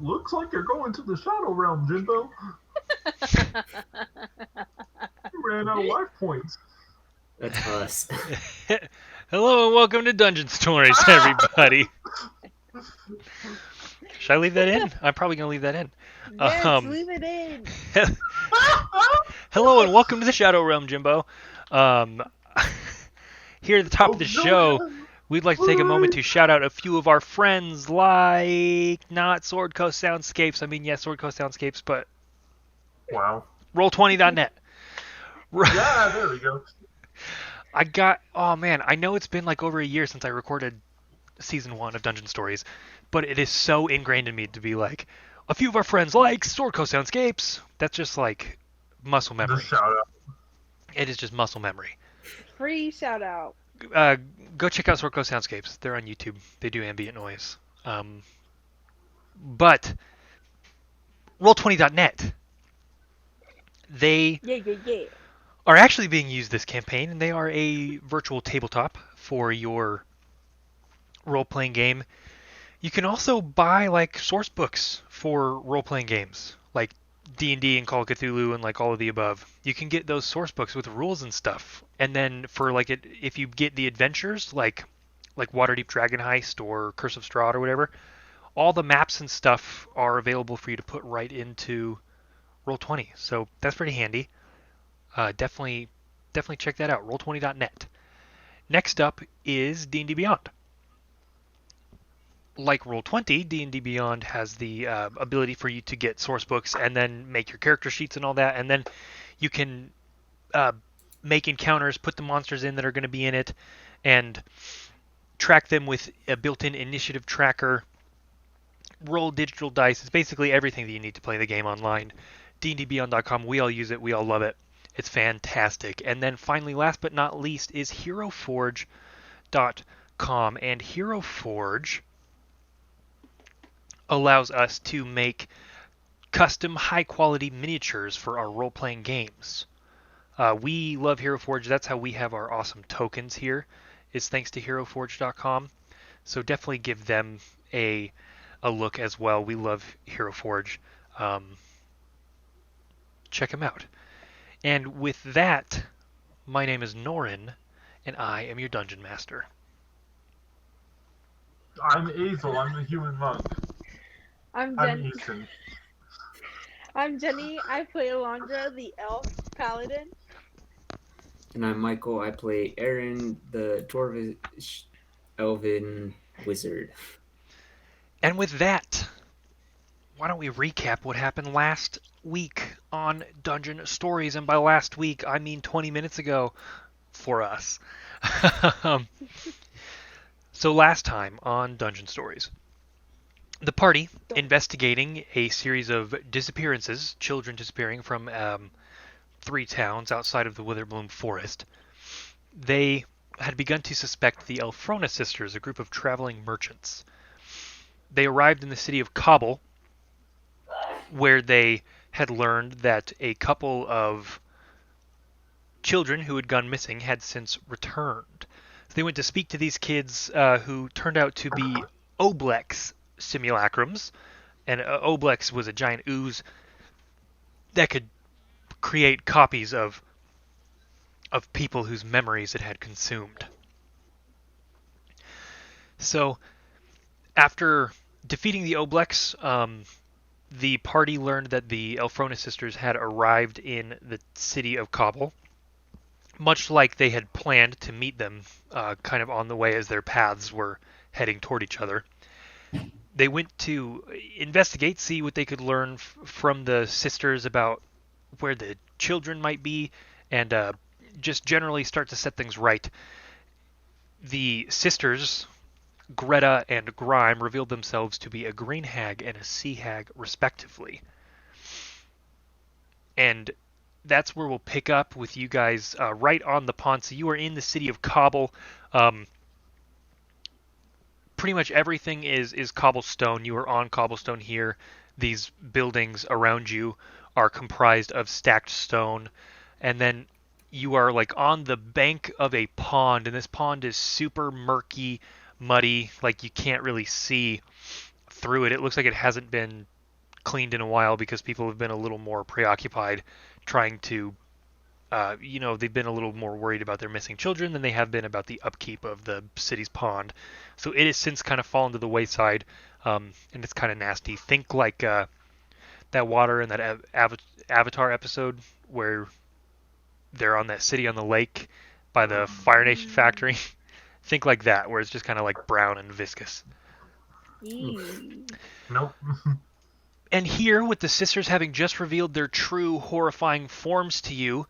Looks like you're going to the Shadow Realm, Jimbo. You ran out of life points. That's us. Hello and welcome to Dungeon Stories, everybody. Should I leave that in? I'm probably going to leave that in. Yes, leave it in. Hello and welcome to the Shadow Realm, Jimbo. Here at the top of the show, we'd like to take a moment to shout out a few of our friends, like not Sword Coast Soundscapes. I mean, yes, Sword Coast Soundscapes, but Wow. Roll20.net. Yeah, there we go. Oh man, I know it's been like over a year since I recorded season 1 of Dungeon Stories, but it is so ingrained in me to be like, a few of our friends like Sword Coast Soundscapes. That's just like muscle memory. Just shout out. It is just muscle memory. Free shout out. Go check out Sword Coast Soundscapes. They're on YouTube. They do ambient noise. But Roll20.net, they are actually being used this campaign, and they are a virtual tabletop for your role-playing game. You can also buy like source books for role-playing games, like D&D and Call of Cthulhu and like all of the above. You can get those source books with rules and stuff. And then for like if you get the adventures like Waterdeep Dragon Heist or Curse of Strahd or whatever, all the maps and stuff are available for you to put right into Roll20. So that's pretty handy. Definitely check that out. Roll20.net. Next up is D&D Beyond. Like Roll20, D&D Beyond has the ability for you to get source books and then make your character sheets and all that, and then you can make encounters, put the monsters in that are going to be in it, and track them with a built-in initiative tracker, roll digital dice. It's basically everything that you need to play the game online. dndbeyond.com, we all use it, we all love it. It's fantastic. And then finally, last but not least, is heroforge.com, and HeroForge allows us to make custom high-quality miniatures for our role-playing games. We love HeroForge. That's how we have our awesome tokens here, is thanks to HeroForge.com. So definitely give them a look as well. We love HeroForge. Check them out. And with that, my name is Norin, and I am your Dungeon Master. I'm Azel. I'm the human monk. I'm Ethan. I'm Jenny. I play Alondra, the elf paladin. And I'm Michael. I play Aaron, the dwarvish elven wizard. And with that, why don't we recap what happened last week on Dungeon Stories? And by last week, I mean 20 minutes ago for us. So last time on Dungeon Stories, the party investigating a series of disappearances, children disappearing from 3 towns outside of the Witherbloom Forest. They had begun to suspect the Elfronas Sisters, a group of traveling merchants. They arrived in the city of Cobble, where they had learned that a couple of children who had gone missing had since returned. So they went to speak to these kids who turned out to be Oblex simulacrums, and Oblex was a giant ooze that could create copies of people whose memories it had consumed. So after defeating the Oblex, the party learned that the Elfronas Sisters had arrived in the city of Cobble, much like they had planned to meet them kind of on the way as their paths were heading toward each other. They went to investigate, see what they could learn from the sisters about where the children might be, and just generally start to set things right. The sisters, Greta and Grime, revealed themselves to be a green hag and a sea hag, respectively. And that's where we'll pick up with you guys right on the pond. So you are in the city of Cobble. Pretty much everything is cobblestone. You are on cobblestone here. These buildings around you are comprised of stacked stone. And then you are like on the bank of a pond, and this pond is super murky, muddy, like you can't really see through it. It looks like it hasn't been cleaned in a while because people have been a little more preoccupied trying to, they've been a little more worried about their missing children than they have been about the upkeep of the city's pond. So it has since kind of fallen to the wayside, and it's kind of nasty. Think like that water in that Avatar episode where they're on that city on the lake by the Fire Nation factory. Think like that, where it's just kind of like brown and viscous. Eee. Nope. And here, with the sisters having just revealed their true horrifying forms to you,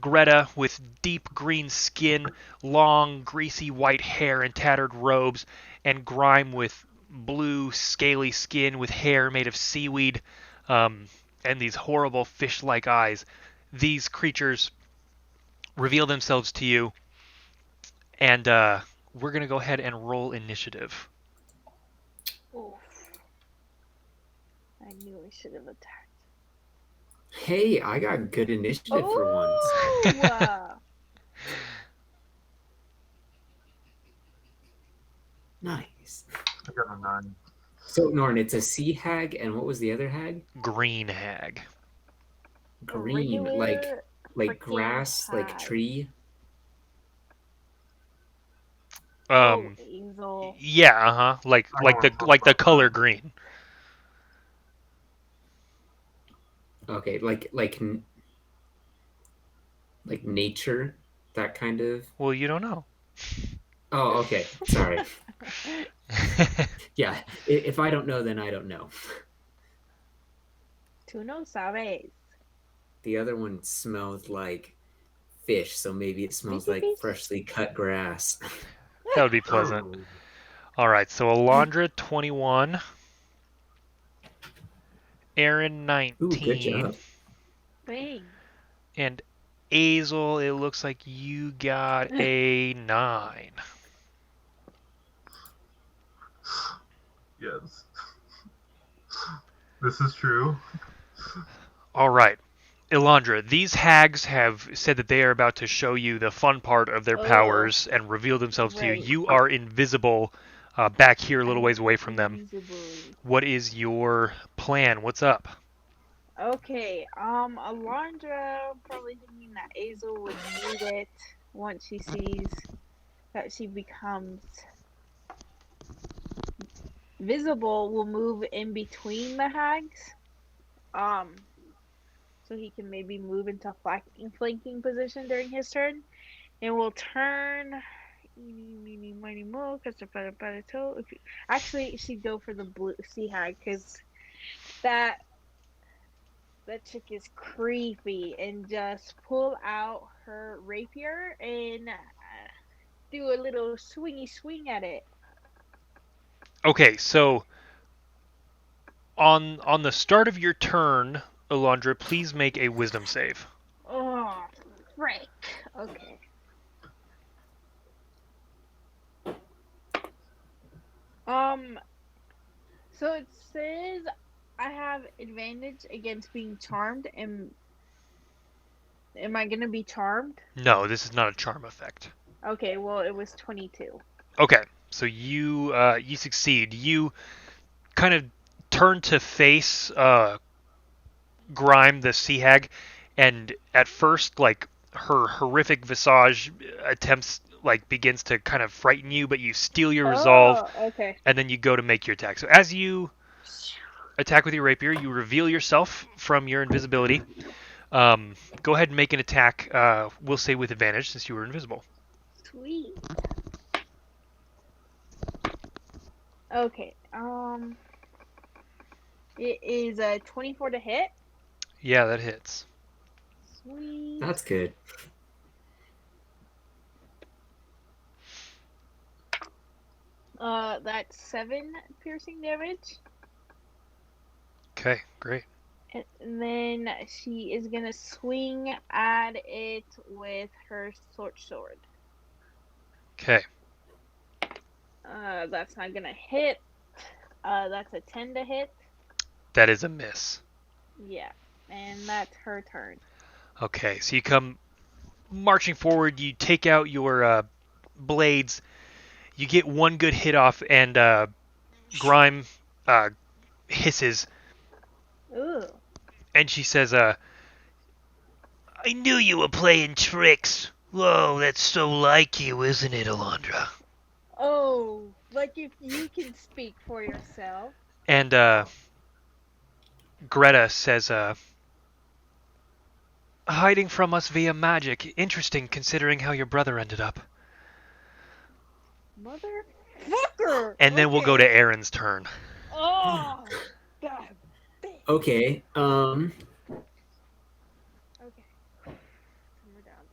Greta, with deep green skin, long, greasy white hair and tattered robes, and Grime with blue, scaly skin with hair made of seaweed, and these horrible fish-like eyes. These creatures reveal themselves to you, and we're going to go ahead and roll initiative. Oof. I knew I should have attacked. Hey, I got good initiative for once. Oh! Nice. I got a 9. So, Norn, it's a sea hag, and what was the other hag? Green hag. Green, Regular like freaking grass, like hag. tree. Hazel. Yeah, like the color green. Okay, like nature, that kind of. Well, you don't know. Oh, okay. Sorry. Yeah, if I don't know, then I don't know. Tú no sabes. The other one smelled like fish, so maybe it smells like Fish? freshly cut grass. That would be pleasant. All right, so Alondra 21, Aaron 19, Ooh, good job. Bang. and Azel, it looks like you got a 9. Yes. This is true. All right. Elandra, these hags have said that they are about to show you the fun part of their powers and reveal themselves to you. Right. You are invisible back here a little ways away from them. Invisible. What is your plan? What's up? Okay, Alondra probably thinking that Azel would need it once she sees that she becomes visible, will move in between the hags. So he can maybe move into flanking position during his turn. And will turn actually she'd go for the blue sea hag because that chick is creepy, and just pull out her rapier and do a little swing at it. Okay, so on the start of your turn, Alondra, please make a wisdom save. Oh, frick. Okay. So it says I have advantage against being charmed, and am I gonna be charmed? No, this is not a charm effect. Okay, well it was 22. Okay, so you succeed. You kind of turn to face Grime, the sea hag, and at first, like, her horrific visage begins to kind of frighten you, but you steal your resolve, Okay. and then you go to make your attack. So as you attack with your rapier, you reveal yourself from your invisibility. Go ahead and make an attack. We'll say with advantage since you were invisible. Sweet. Okay. It is a 24 to hit. Yeah, that hits. Sweet. That's good. That's 7 piercing damage. Okay, great. And then she is gonna swing at it with her short sword. Okay. That's not gonna hit. That's a 10 to hit. That is a miss. Yeah, and that's her turn. Okay, so you come marching forward, you take out your blades, You get one good hit off, and Grime hisses, Ooh. and she says, "I knew you were playing tricks. Whoa, that's so like you, isn't it, Alondra?" Oh, like if you can speak for yourself. And Greta says, "Hiding from us via magic. Interesting, considering how your brother ended up." Motherfucker! And then we'll go to Aaron's turn. Oh, God. Okay. Okay. We're down.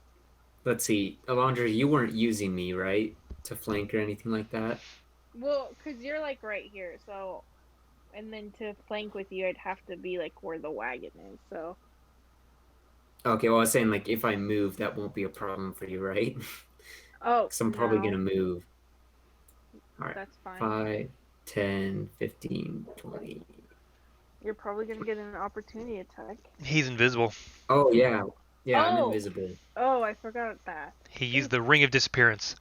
Let's see. Alondra, you weren't using me, right? To flank or anything like that? Well, because you're like right here, so. And then to flank with you, I'd have to be like where the wagon is, so. Okay, well, I was saying, like, if I move, that won't be a problem for you, right? Oh, Because I'm probably no, going to move. All right. that's fine. 5, 10, 15, 20. You're probably gonna get an opportunity attack. He's invisible. Oh, yeah. Yeah, I'm Oh. invisible. Oh, I forgot that. He used the Ring of Disappearance.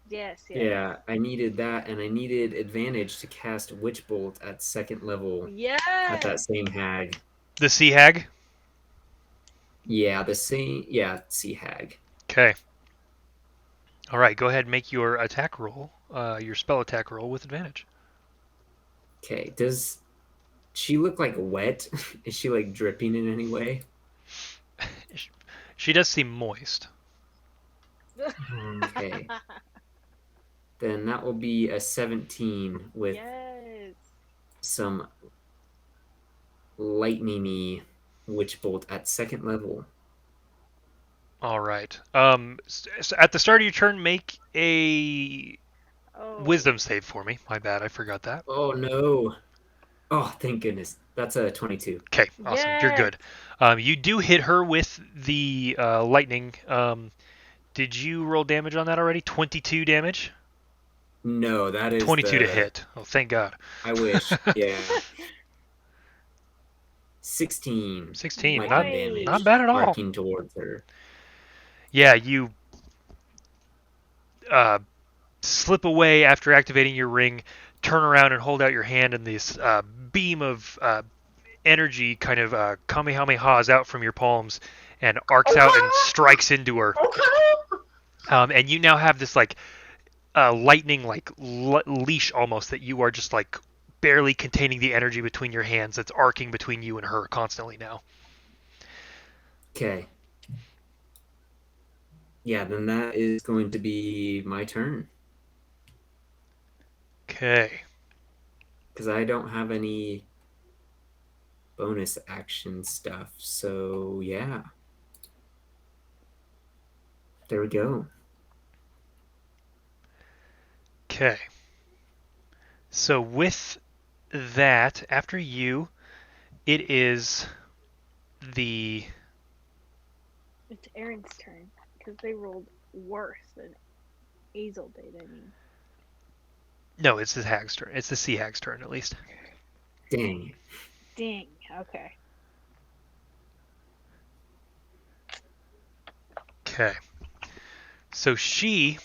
Yes, yes. Yeah, I needed that, and I needed advantage to cast Witch Bolt at second level at that Yes! same hag. The Sea Hag? Yeah, Sea Hag. Okay. Alright, go ahead and make your attack roll, your spell attack roll with advantage. Okay, does she look like wet? Is she like dripping in any way? She does seem moist. Okay. Then that will be a 17 with Yes. some lightning-y Witch Bolt at second level. Alright. So at the start of your turn, make a Oh. wisdom save for me. My bad, I forgot that. Oh no. Oh, thank goodness. That's a 22. Okay, awesome. You're good. You do hit her with the lightning. Did you roll damage on that already? 22 damage? No, that is 22 to hit. Oh, thank God. I wish. Yeah. 16. 16. lightning Not, damage not bad at all. arcing towards her. Yeah, you slip away after activating your ring, turn around and hold out your hand, and this beam of energy kind of kamehamehas out from your palms and arcs out and strikes into her. And you now have this like lightning like leash almost that you are just like barely containing the energy between your hands that's arcing between you and her constantly now. Okay. Yeah, then that is going to be my turn. Okay. Because I don't have any bonus action stuff. So, yeah. There we go. Okay. So with that, after you, it is the... It's Aaron's turn, because they rolled worse than Azel did, I mean. No, it's the hag's turn. It's the sea hag's turn, at least. Dang. Dang, okay. Okay. So she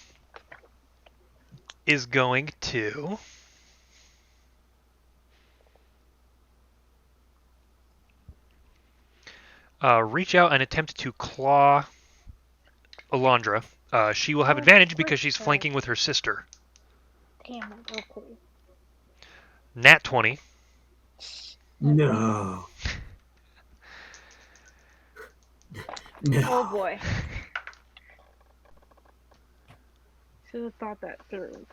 is going to... reach out and attempt to claw Alondra. She will have advantage because she's flanking with her sister. Damn it, okay. Nat 20. No. No. Oh boy. Should have thought that through.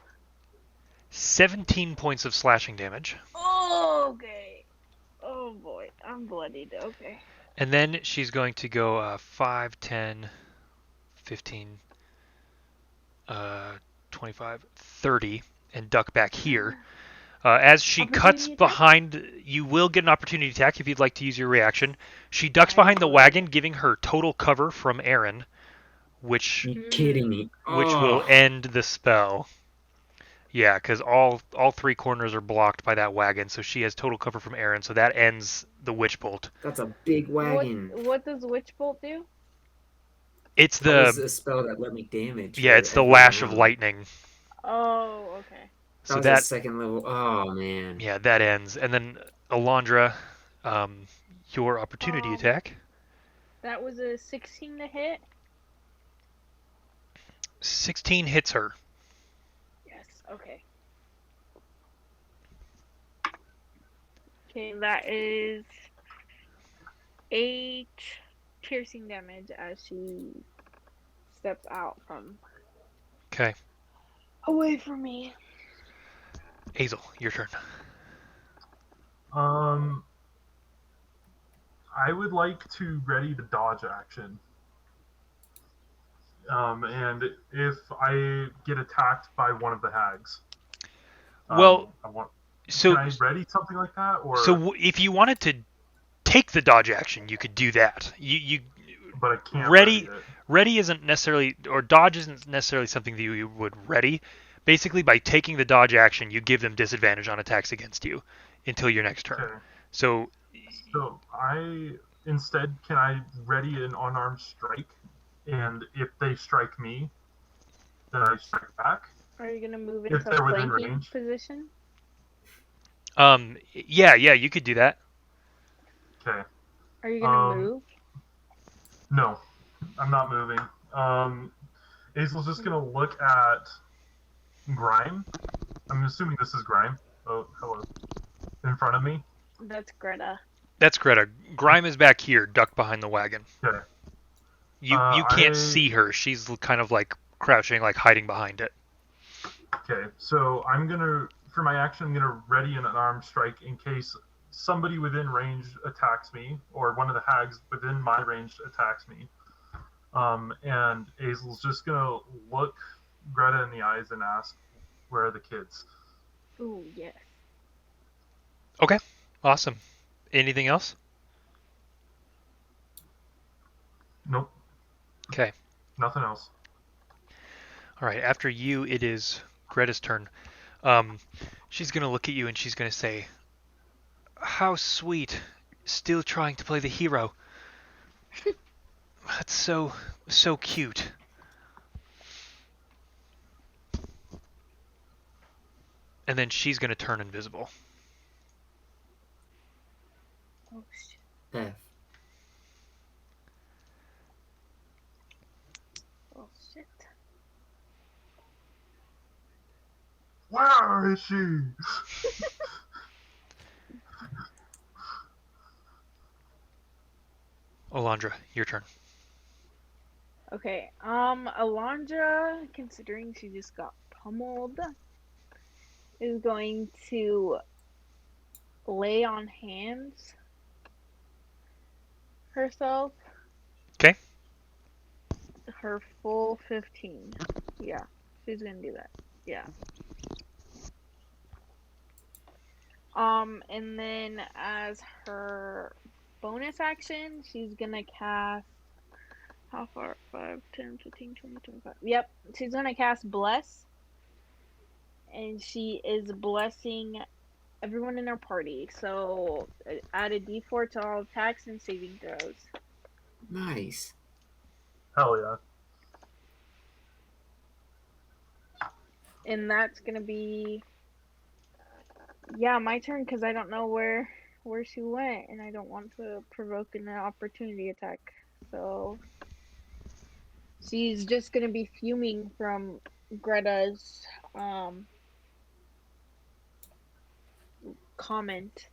17 points of slashing damage. Oh, okay. Oh boy, I'm bloodied, okay. And then she's going to go 5, 10, 15, 25, 30, and duck back here. As she cuts behind, you will get an opportunity attack if you'd like to use your reaction. She ducks behind the wagon, giving her total cover from Aaron, which You kidding me? will end the spell. Yeah, because all three corners are blocked by that wagon, so she has total cover from Aaron, so that ends the Witch Bolt. That's a big wagon. What does Witch Bolt do? It's That was the a spell that let me damage. yeah, her it's the every lash of round. lightning. Oh, okay. That So was a second level. Oh man. yeah, that ends. And then Alondra, your opportunity Um, attack. that was a 16 to hit. 16 hits her. Yes. Okay. Okay, that is 8 piercing damage as she steps out from Okay. away from me. Hazel, your turn. Um, I would like to ready the dodge action. And if I get attacked by one of the hags, Well, I want. so Can I ready something like that, or? if you wanted to take the dodge action, you could do that. You But I can't ready ready it. ready isn't necessarily, or dodge isn't necessarily something that you would ready. Basically, by taking the dodge action, you give them disadvantage on attacks against you until your next turn. Okay. So So instead can I ready an unarmed strike, and if they strike me, then I strike back. Are you gonna move If into they're a within flanking range. position? yeah, you could do that. Okay. Are you gonna move? No, I'm not moving. Azel's just gonna look at Grime. I'm assuming this is Grime. Oh, hello. In front of me. That's Greta. That's Greta. Grime is back here, ducked behind the wagon. Okay. You can't see her. She's kind of like crouching, like hiding behind it. Okay, so for my action, I'm gonna ready an unarmed strike in case somebody within range attacks me, or one of the hags within my range attacks me. And Azel's just gonna look Greta in the eyes and ask, "Where are the kids?" Ooh, yes. Okay, awesome. Anything else? Nope, Okay. nothing else. All right. After you, it is Greta's turn. She's gonna look at you and she's gonna say, "How sweet! Still trying to play the hero. That's so cute." And then she's gonna turn invisible. Oh shit. F. Oh shit. Where is she? Alondra, your turn. Okay. Alondra, considering she just got pummeled, is going to lay on hands herself. Okay. Her full 15. Yeah, she's gonna do that. Yeah. And then as her bonus action, she's gonna cast. How far? 5, 10, 15, 20, 25. Yep, she's gonna cast Bless. And she is blessing everyone in her party. So add a d4 to all attacks and saving throws. Nice. Hell yeah. And that's gonna be, yeah, my turn because I don't know where she went, and I don't want to provoke an opportunity attack. So she's just gonna be fuming from Greta's comment.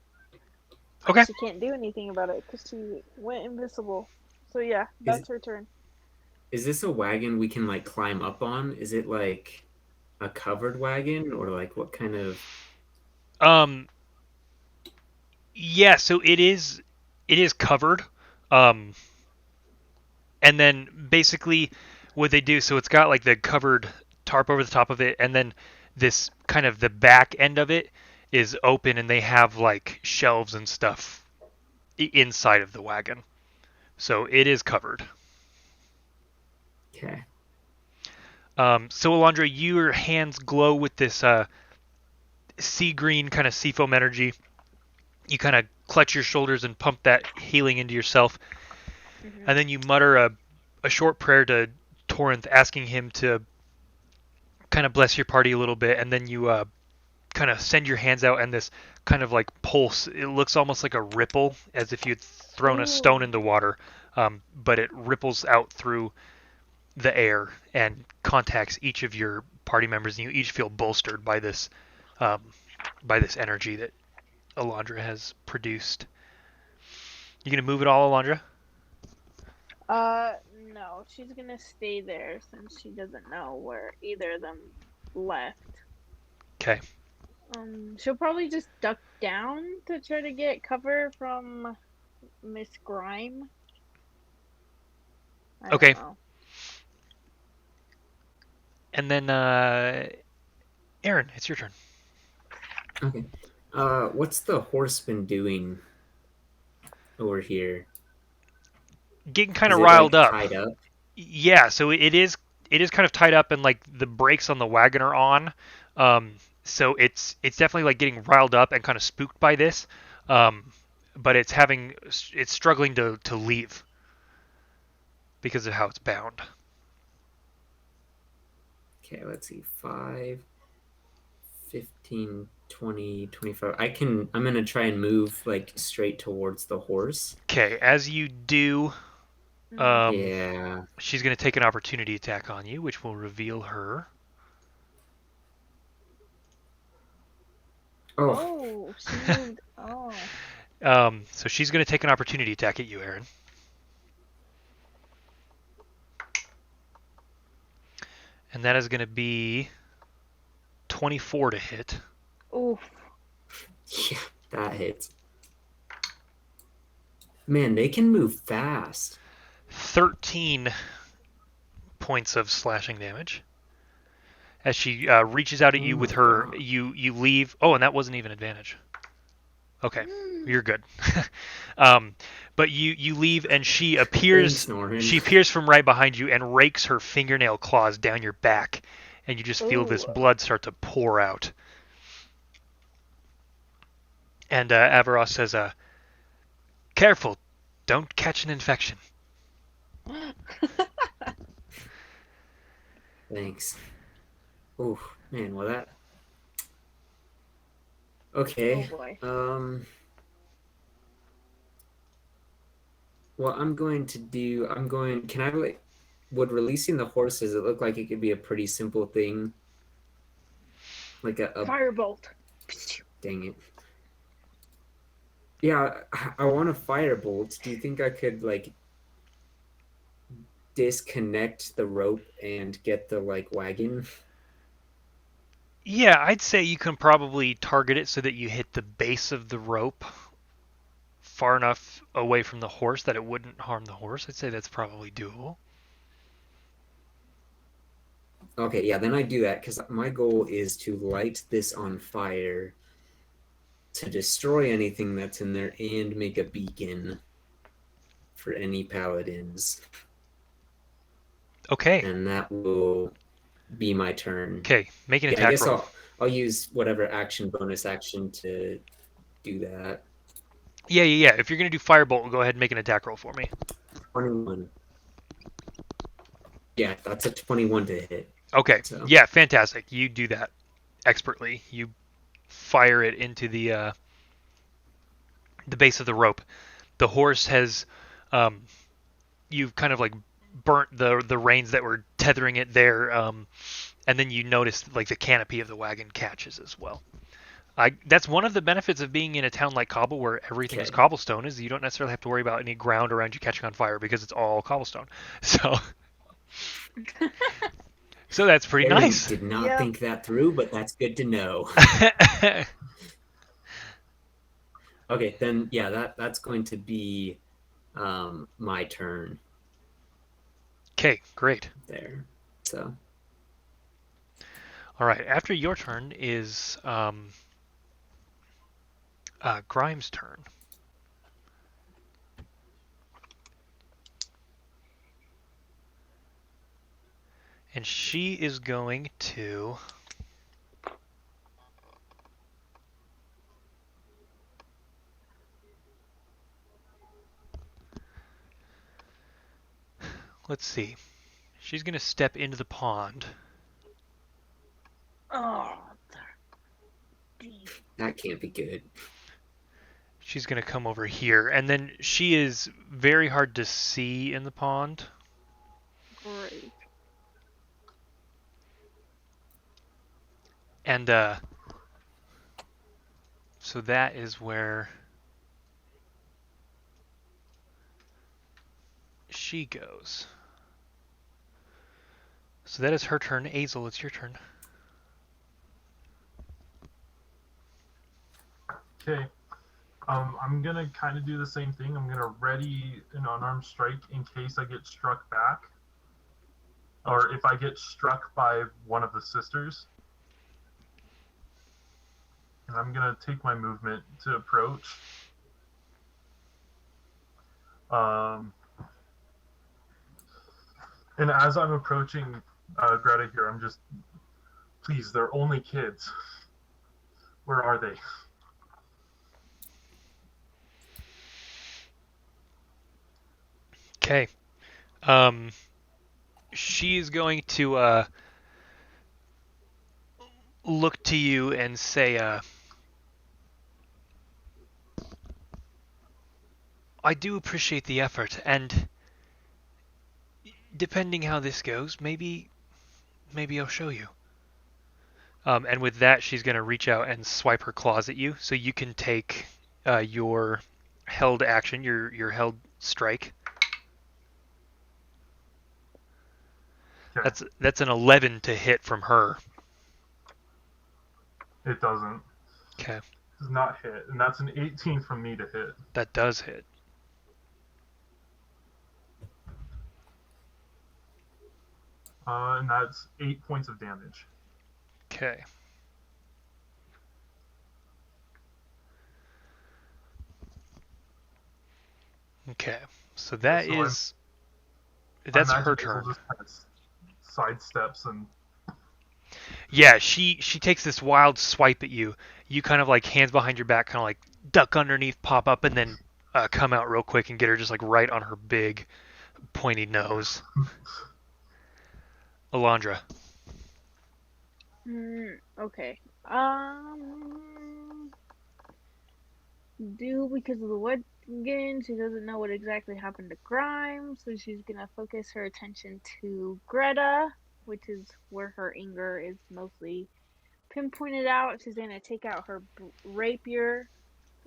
Okay. She can't do anything about it because she went invisible. So yeah, that's her turn. Is this a wagon we can like climb up on? Is it like a covered wagon, or like what kind of? Yeah. So it is covered. And then basically what they do, so it's got like the covered tarp over the top of it, and then this kind of the back end of it is open, and they have like shelves and stuff inside of the wagon. So it is covered. Okay. So Alondra, your hands glow with this sea green kind of seafoam energy. You kind of clutch your shoulders and pump that healing into yourself. And then you mutter a short prayer to Torrent, asking him to kind of bless your party a little bit, and then you kind of send your hands out, and this kind of like pulse. It looks almost like a ripple, as if you'd thrown a stone into water, but it ripples out through the air and contacts each of your party members, and you each feel bolstered um, by this energy that Alondra has produced. You gonna move it all, Alondra? No, she's gonna stay there since she doesn't know where either of them left. Okay. She'll probably just duck down to try to get cover from Miss Grime. I Okay. don't know. And then, Aaron, it's your turn. Okay. What's the horse been doing over here? Getting kind Is of it, riled like, up. tied up? Yeah, so it is kind of tied up, and like the brakes on the wagon are on. So it's definitely like getting riled up and kind of spooked by this. But it's struggling to leave because of how it's bound. Okay, let's see. 5, 15, 20, 25. I'm going to try and move like straight towards the horse. Okay, as you do, Yeah. she's going to take an opportunity attack on you, which will reveal her. Oh, she moved. Oh. So she's going to take an opportunity attack at you, Aaron. And that is going to be 24 to hit. Oof. Yeah, that hits. Man, they can move fast. 13 points of slashing damage. As she reaches out at you with her, you leave. Oh, and that wasn't even advantage. Okay, you're good. But you leave, and she appears. She appears from right behind you and rakes her fingernail claws down your back, and you just feel this blood start to pour out. And Avaros says, "Careful, don't catch an infection." Thanks. Oh man, well that. Okay. Oh boy. What I'm going to do, can I like, would releasing the horses, it look like it could be a pretty simple thing? Like a firebolt. Dang it. Yeah, I want a firebolt. Do you think I could like disconnect the rope and get the like wagon? Yeah, I'd say you can probably target it so that you hit the base of the rope far enough away from the horse that it wouldn't harm the horse. I'd say that's probably doable. Okay, yeah, then I do that because my goal is to light this on fire to destroy anything that's in there and make a beacon for any paladins. Okay. And that will be my turn. Okay, make an attack roll. I'll use whatever bonus action to do that. Yeah. If you're going to do firebolt, go ahead and make an attack roll for me. 21. Yeah, that's a 21 to hit. Okay. So. Yeah, fantastic. You do that expertly. You fire it into the base of the rope. The horse has you've kind of like burnt the reins that were tethering it there, and then you notice like the canopy of the wagon catches as well. That's one of the benefits of being in a town like Cobble where everything is cobblestone, is you don't necessarily have to worry about any ground around you catching on fire because it's all cobblestone. So that's pretty nice. Did not think that through, but that's good to know. Okay, then yeah, that's going to be my turn. Okay, great. There. So. All right, after your turn is Grimes' turn. And she is going to let's see. She's going to step into the pond. Oh, deep. That can't be good. She's going to come over here. And then she is very hard to see in the pond. Great. And so that is where she goes. So that is her turn. Azel, it's your turn. Okay. I'm gonna kind of do the same thing. I'm gonna ready an unarmed strike in case I get struck back, or if I get struck by one of the sisters. And I'm gonna take my movement to approach. And as I'm approaching Greta here, I'm just, please, they're only kids. Where are they? Okay. She's going to look to you and say, I do appreciate the effort, and depending how this goes, maybe I'll show you. And with that, she's going to reach out and swipe her claws at you, so you can take your held action, your held strike. Okay. That's an 11 to hit from her. It doesn't. Okay, It does not hit. And that's an 18 from me to hit. that does hit. And that's 8 points of damage. Okay. Okay, so that So is that's I her imagine Hazel turn. just kind of sidesteps and Yeah, she takes this wild swipe at you. You kind of like hands behind your back, kind of like duck underneath, pop up, and then come out real quick and get her just like right on her big pointy nose. Alondra. Okay. Because of the wet again, she doesn't know what exactly happened to Grimes, so she's gonna focus her attention to Greta, which is where her anger is mostly pinpointed out. She's gonna take out her rapier,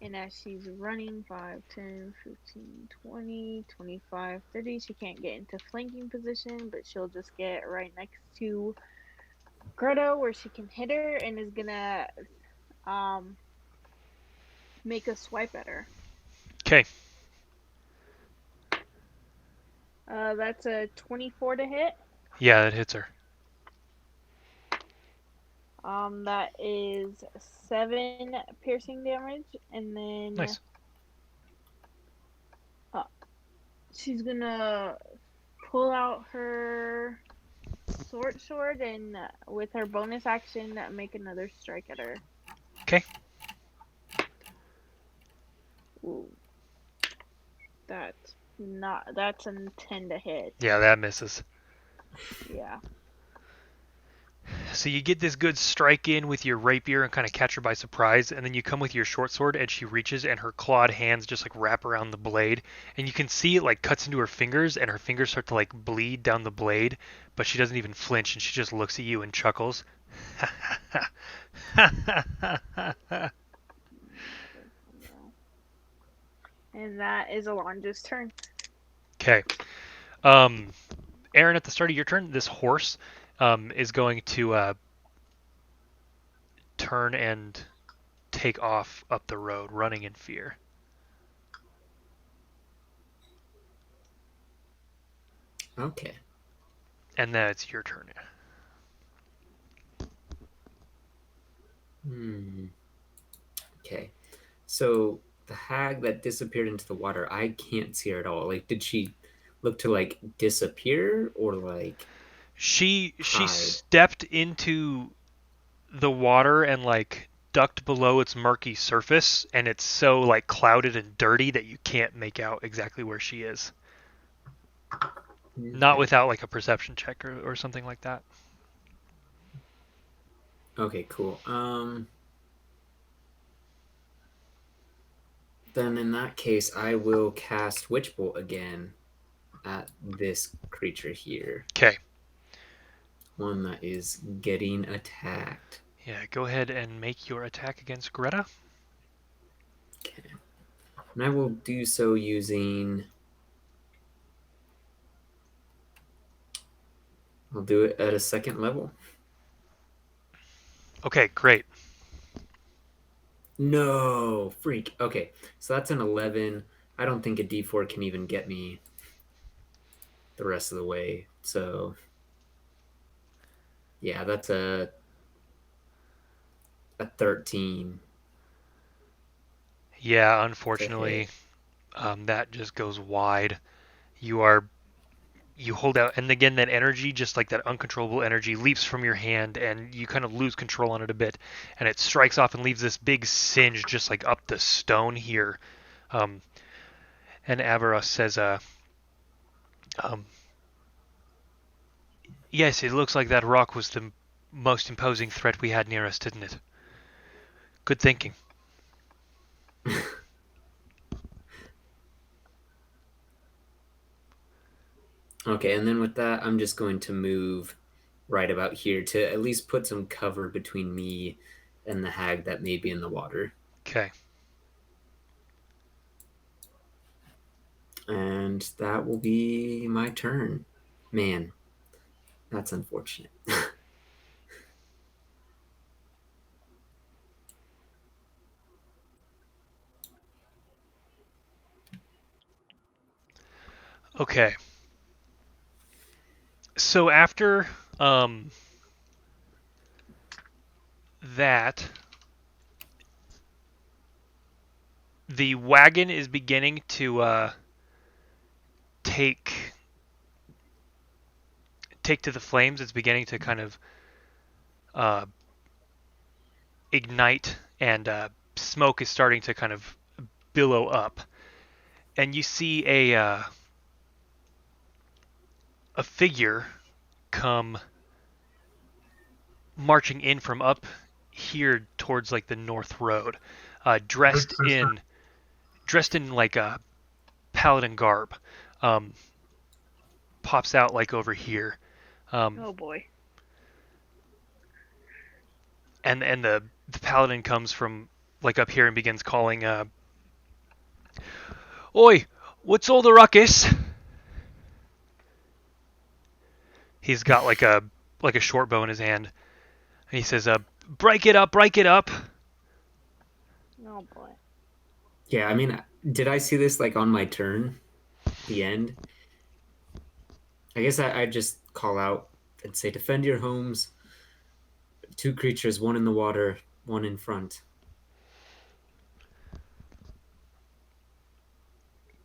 and as she's running 5, 10, 15, 20, 25, 30, she can't get into flanking position, but she'll just get right next to Greta where she can hit her, and is gonna make a swipe at her. Okay. That's a 24 to hit. Yeah, that hits her. That is 7 piercing damage, and then Nice. she's gonna pull out her sword and with her bonus action make another strike at her. Okay. Ooh. That's a 10 to hit. Yeah, that misses. Yeah. So you get this good strike in with your rapier and kind of catch her by surprise, and then you come with your short sword and she reaches and her clawed hands just like wrap around the blade, and you can see it like cuts into her fingers and her fingers start to like bleed down the blade, but she doesn't even flinch and she just looks at you and chuckles. And that is Alondra's turn. Okay. Aaron, at the start of your turn, this horse is going to turn and take off up the road, running in fear. Okay. And then it's your turn. Okay. So the hag that disappeared into the water, I can't see her at all. Like, did she look to like disappear or like She hide? stepped into the water and like ducked below its murky surface, and it's so like clouded and dirty that you can't make out exactly where she is. Not Okay. without like a perception check or something like that. Okay, cool. Then in that case, I will cast Witch Bolt again at this creature here. Okay. One that is getting attacked. Yeah, go ahead and make your attack against Greta. Okay. And I will do so using... I'll do it at a second level. Okay, great. No, freak. Okay, so that's an 11. I don't think a D4 can even get me the rest of the way. So, yeah, that's a 13. Yeah, unfortunately, that just goes wide. You hold out, and again, that energy, just like that uncontrollable energy, leaps from your hand, and you kind of lose control on it a bit, and it strikes off and leaves this big singe just like up the stone here. And Avaros says, um, yes, it looks like that rock was the most imposing threat we had near us, didn't it? Good thinking. Okay, and then with that, I'm just going to move right about here to at least put some cover between me and the hag that may be in the water. Okay. And that will be my turn. Man, that's unfortunate. Okay. So after that, the wagon is beginning to take to the flames. It's beginning to kind of ignite, and smoke is starting to kind of billow up. And you see a figure come marching in from up here towards like the north road, dressed in like a paladin garb. Pops out like over here. Oh boy. And the paladin comes from like up here and begins calling, "Oi, what's all the ruckus?" He's got like a short bow in his hand, and he says, "Break it up, break it up." Oh boy. Yeah, I mean, did I see this like on my turn? The end? I guess I'd just call out and say, defend your homes. 2 creatures, 1 in the water, 1 in front.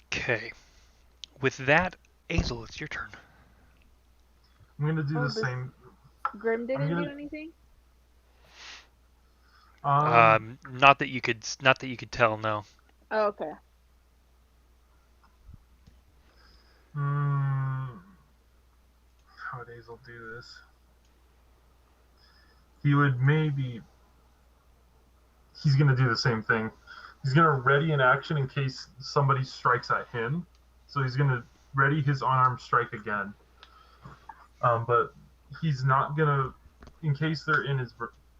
Okay. With that, Azel, it's your turn. I'm gonna do the this same. Grim didn't gonna- do anything? Not that you could tell, no. Oh, okay. How would Hazel do this? He would maybe. He's gonna do the same thing. He's gonna ready an action in case somebody strikes at him. So he's gonna ready his unarmed strike again. But he's not gonna, in case they're in his.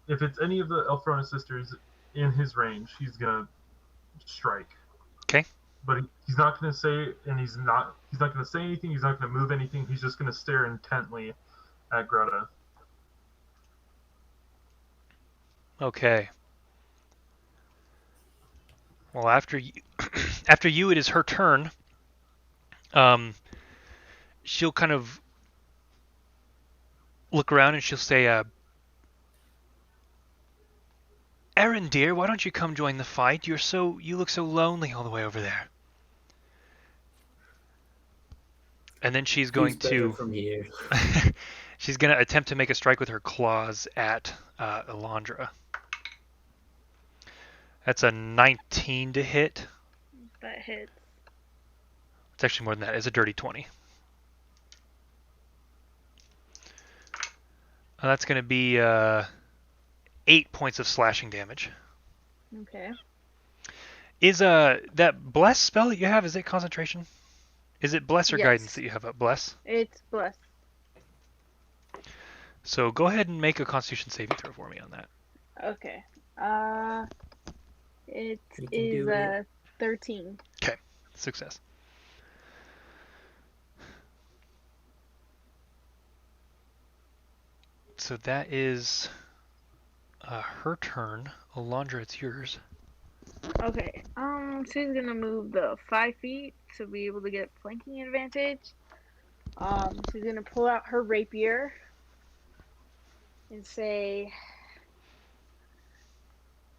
If it's any of the Elfronas sisters in his range, he's gonna strike. Okay. But he's not gonna say, and he's not gonna say anything. He's not gonna move anything. He's just gonna stare intently at Greta. Okay. Well, after you, it is her turn. She'll kind of look around and she'll say, "Erin, dear, why don't you come join the fight? You look so lonely all the way over there." And then she's going to from here. she's going to attempt to make a strike with her claws at Elandra. That's a 19 to hit. That hits. It's actually more than that. It's a dirty 20. That's going to be 8 points of slashing damage. Okay. Is that bless spell that you have, is it concentration? Is it bless or guidance Yes. that you have up? Bless. It's bless. So go ahead and make a Constitution saving throw for me on that. Okay. It You can is do it. 13. Okay, success. So that is her turn. Alondra, it's yours. Okay. She's gonna move the 5 feet to be able to get flanking advantage. She's gonna pull out her rapier and say,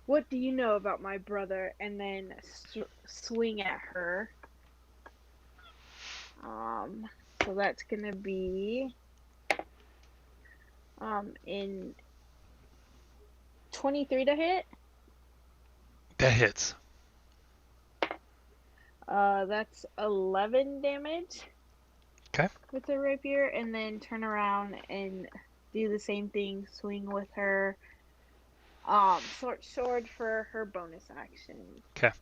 "What do you know about my brother?" And then swing at her. So that's gonna be in 23 to hit. That hits. That's 11 damage. Okay. With her rapier, and then turn around and do the same thing. Swing with her short sword for her bonus action. Okay.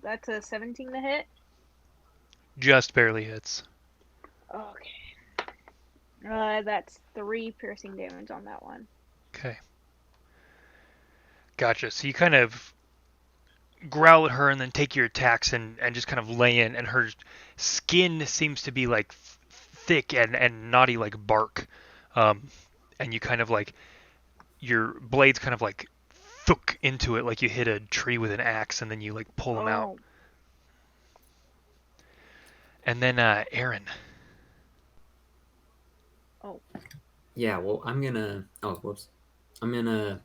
That's a 17 to hit. Just barely hits. Okay. That's 3 piercing damage on that one. Okay. Gotcha. So you kind of growl at her and then take your attacks and just kind of lay in, and her skin seems to be like thick and knotty like bark. And you kind of like, your blades kind of like thook into it like you hit a tree with an axe, and then you like pull them out. And then Aaron. Oh. Yeah, well, I'm gonna... Oh, whoops. I'm gonna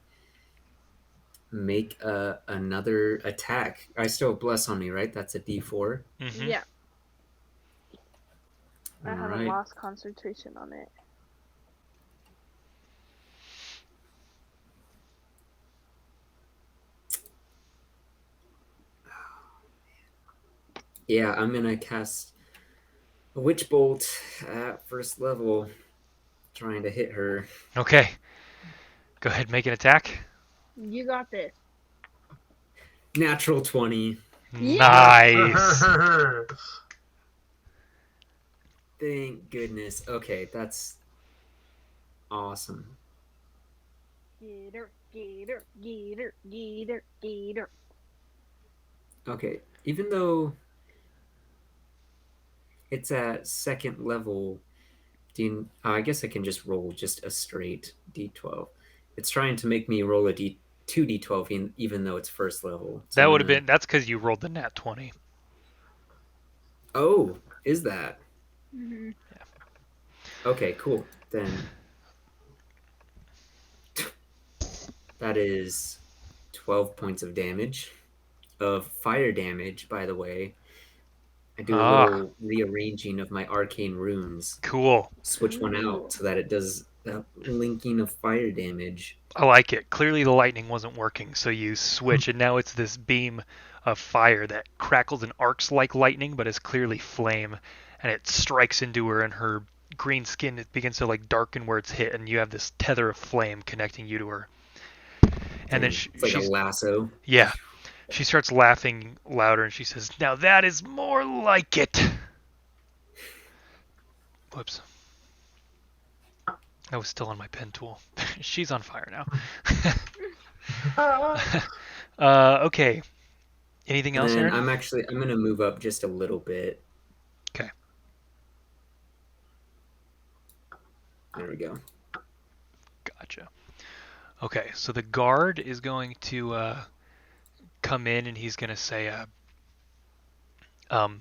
make another attack. I still have bless on me, right? That's a D4. Mm-hmm. Yeah. I All haven't right. lost concentration on it. Yeah, I'm gonna cast a Witch Bolt at first level, trying to hit her. Okay. Go ahead and make an attack. You got this. Natural 20. Nice. Thank goodness. Okay, that's awesome. Get her, get her, get her, get her, get her. Okay, even though it's at second level, I guess I can just roll just a straight D12. It's trying to make me roll a D2D12 even though it's first level. So That would have been... That's because you rolled the nat 20. Oh, is that? Mm-hmm. Yeah. Okay, cool. Then that is 12 points of damage. Of fire damage, by the way. I do a little rearranging of my arcane runes. Cool. Switch one out so that it does that linking of fire damage. I like it. Clearly the lightning wasn't working, so you switch, and now it's this beam of fire that crackles and arcs like lightning, but is clearly flame, and it strikes into her, and her green skin, it begins to like darken where it's hit, and you have this tether of flame connecting you to her. And then It's like a lasso. Yeah. She starts laughing louder, and she says, "Now that is more like it." Whoops. I was still on my pen tool. She's on fire now. Okay. Anything else, Aaron? I'm going to move up just a little bit. Okay. There we go. Gotcha. Okay, so the guard is going to come in, and he's going to say, "No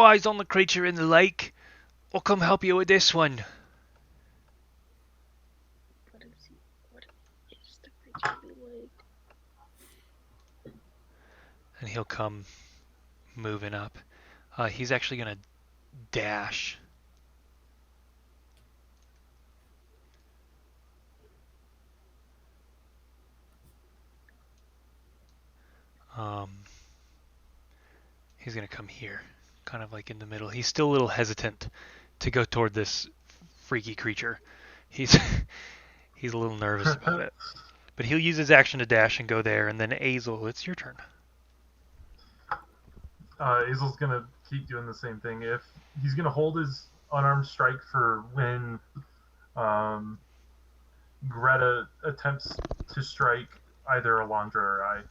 eyes on the creature in the lake. I'll come help you with this one." What is the creature be like? And he'll come moving up. He's actually going to dash. He's gonna come here, kind of like in the middle. He's still a little hesitant to go toward this freaky creature. He's he's a little nervous about it. But he'll use his action to dash and go there, and then Azel, it's your turn. Azel's gonna keep doing the same thing. If he's gonna hold his unarmed strike for when Greta attempts to strike either Alondra or I.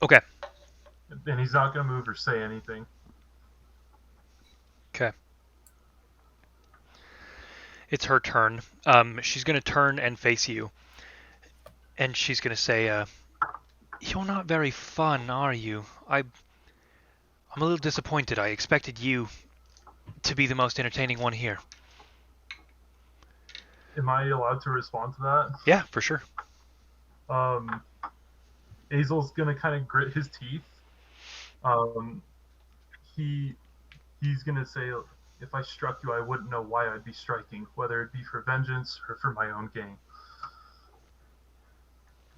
Okay. And he's not gonna move or say anything. Okay. It's her turn. She's gonna turn and face you, and she's gonna say, "You're not very fun, are you? I'm a little disappointed. I expected you to be the most entertaining one here." Am I allowed to respond to that? Yeah, for sure. Azel's gonna kind of grit his teeth. He's gonna say, if I struck you, I wouldn't know why I'd be striking, whether it be for vengeance or for my own gain.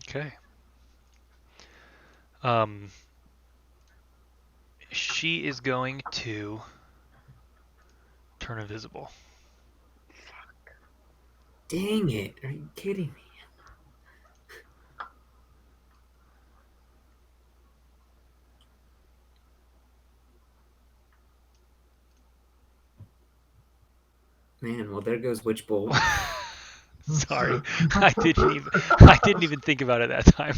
Okay. She is going to turn invisible. Dang it. Are you kidding me? Man, well there goes Witch Bolt. Sorry, I didn't even think about it that time.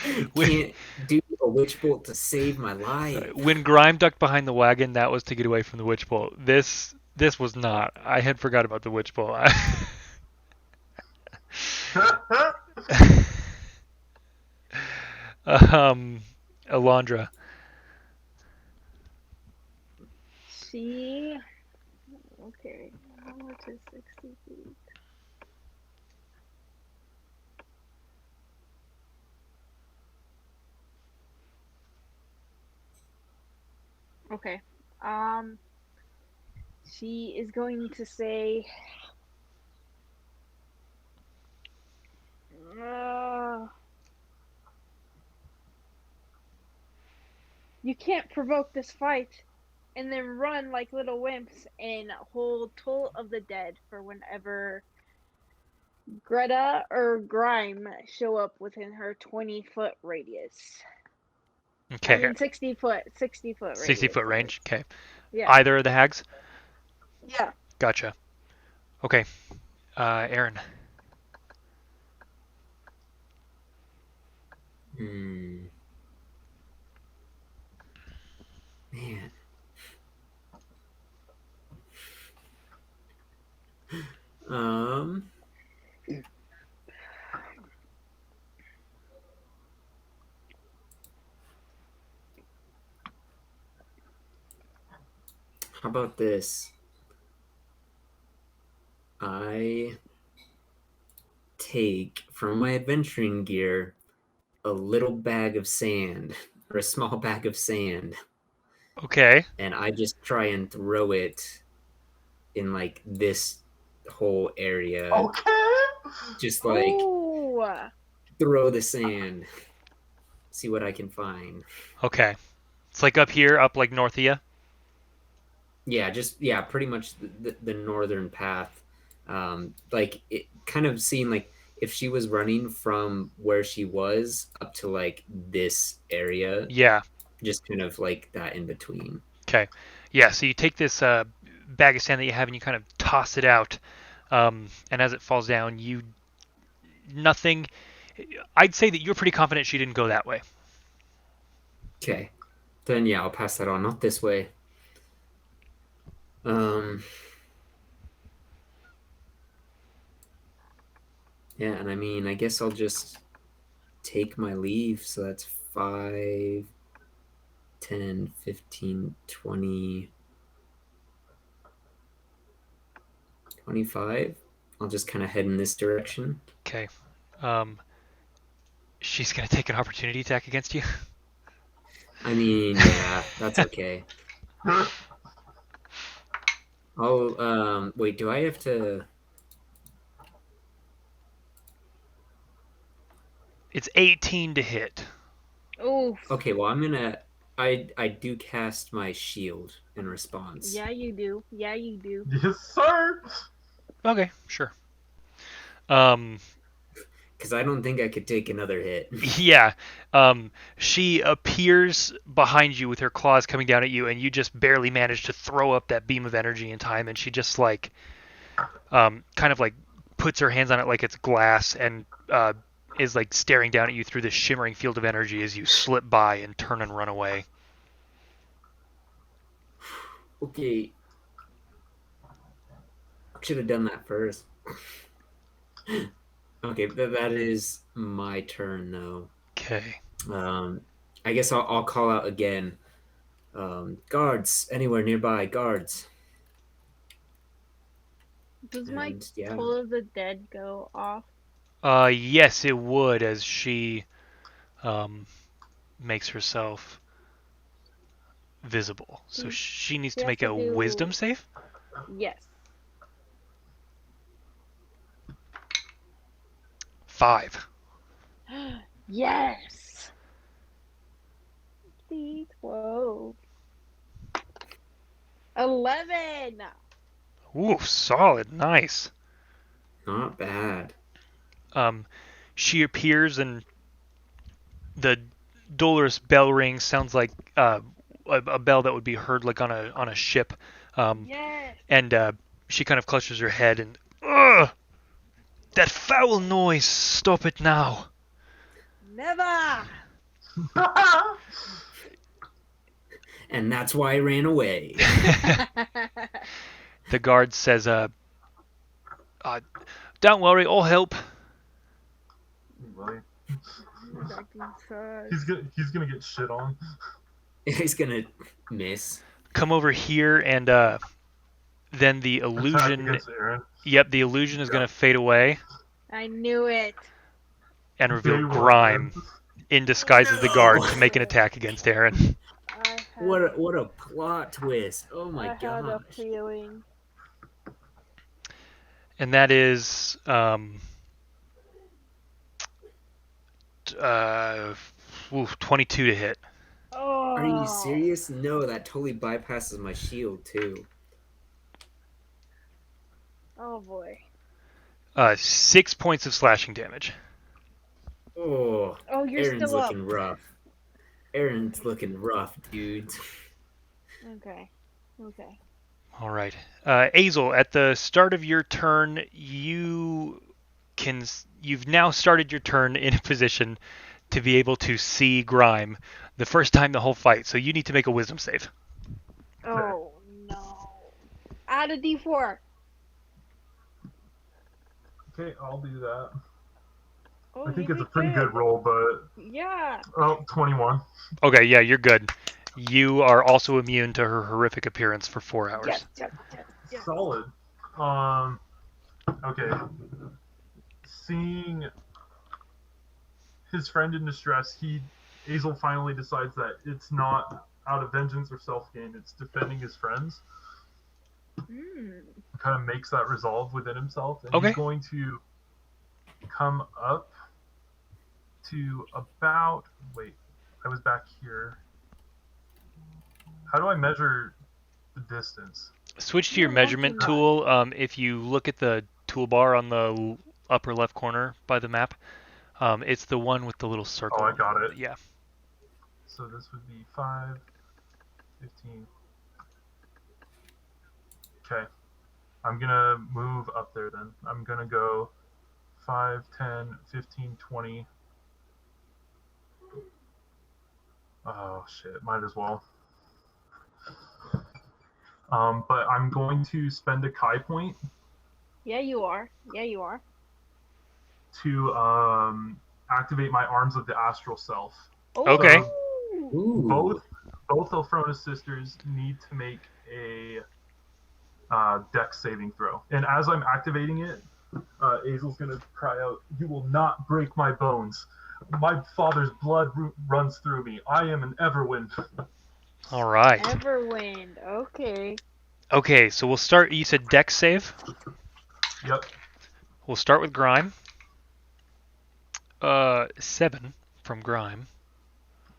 Can't do a Witch Bolt to save my life. When Grime ducked behind the wagon, that was to get away from the Witch Bolt. This was not. I had forgot about the Witch Bolt. Alondra. She. Okay. How much is 60 feet? Okay. She is going to say. You can't provoke this fight and then run like little wimps and hold Toll of the Dead for whenever Greta or Grime show up within her 20-foot radius. Okay. I mean 60 foot radius. 60-foot range. Okay. Yeah. Either of the hags? Yeah. Gotcha. Okay. Aaron. Man. How about this? I take from my adventuring gear a little bag of sand, or a small bag of sand. Okay. And I just try and throw it in like this whole area. Okay. Just like Ooh. throw the sand. See what I can find. Okay. It's like up here, up like north of you? Yeah, pretty much the northern path. Like it kind of seemed like if she was running from where she was up to like this area. Yeah. Just kind of like that in between. Okay. Yeah, so you take this bag of sand that you have and you kind of toss it out. And as it falls down, nothing. I'd say that you're pretty confident she didn't go that way. Okay. Then yeah, I'll pass that on. Not this way. Yeah, and I mean, I guess I'll just take my leave. So that's 5, 10, 15, 20, 25. I'll just kind of head in this direction. Okay. She's going to take an opportunity attack against you. I mean, yeah, that's okay. Oh, wait, do I have to... It's 18 to hit. Oof. Okay, well, I'm gonna I do cast my shield in response. Yeah, you do. Yeah, you do. Yes, sir. Okay, sure. Because I don't think I could take another hit. Yeah. She appears behind you with her claws coming down at you, and you just barely manage to throw up that beam of energy in time, and she just like, kind of like puts her hands on it like it's glass, and is like staring down at you through this shimmering field of energy as you slip by and turn and run away. Okay. Should have done that first. Okay, that is my turn though. Okay. I guess I'll call out again. Guards anywhere nearby, guards. Does my And yeah, Toll of the Dead go off? Yes, it would, as she makes herself visible. So she needs We to have make to a do- wisdom save. Yes. 5. Yes. D12. 11. Ooh, solid, nice. not bad. She appears and the dolorous bell ring sounds like a bell that would be heard like on a ship. Yes. And she kind of clutches her head and, ugh! That foul noise! Stop it now! Never. And that's why I ran away. The guard says, don't worry, I'll help. Really? Fucking sucks. He's gonna get shit on. He's gonna miss. Come over here, and then the Attack illusion. against Aaron. Yep, the illusion is going to fade away I knew it. and Day reveal one. Grime in disguise as the No. guard to make an attack against Aaron. What a plot twist! Oh my I had a gosh! feeling. And that is 22 to hit. Oh. Are you serious? No, that totally bypasses my shield too. Oh boy. 6 points of slashing damage. Oh, Oh, you're Aaron's still up. looking rough. Aaron's looking rough, dude. Okay. Okay. All right. Azel, at the start of your turn, you've now started your turn in a position to be able to see Grime the first time the whole fight, so you need to make a wisdom save. Oh no. Add a D4. Okay, I'll do that. Oh, I think you it's a did pretty good roll, but Yeah. 21. Okay, yeah, you're good. You are also immune to her horrific appearance for 4 hours. Yes. Yes. Yes. Yes. Solid. Okay. Seeing his friend in distress, Azel finally decides that it's not out of vengeance or self-gain, it's defending his friends. Mm. Kind of makes that resolve within himself, and Okay. he's going to come up to about. Wait, I was back here. How do I measure the distance? Switch to your Yeah, measurement that's tool. If you look at the toolbar on the upper left corner by the map, it's the one with the little circle. Oh, I got it. Yeah. So this would be 5, 15. Okay. I'm going to move up there then. I'm going to go 5, 10, 15, 20. Oh, shit. Might as well. But I'm going to spend a Kai point Yeah, you are. Yeah, you are. to activate my Arms of the Astral Self. Okay. Ooh. Both Elfronas Sisters need to make a Dex saving throw. And as I'm activating it, Azel's going to cry out, "You will not break my bones. My father's blood runs through me. I am an Everwind." All right. Everwind. Okay. Okay, so we'll start. You said Dex save. Yep. We'll start with Grime. 7 from Grime.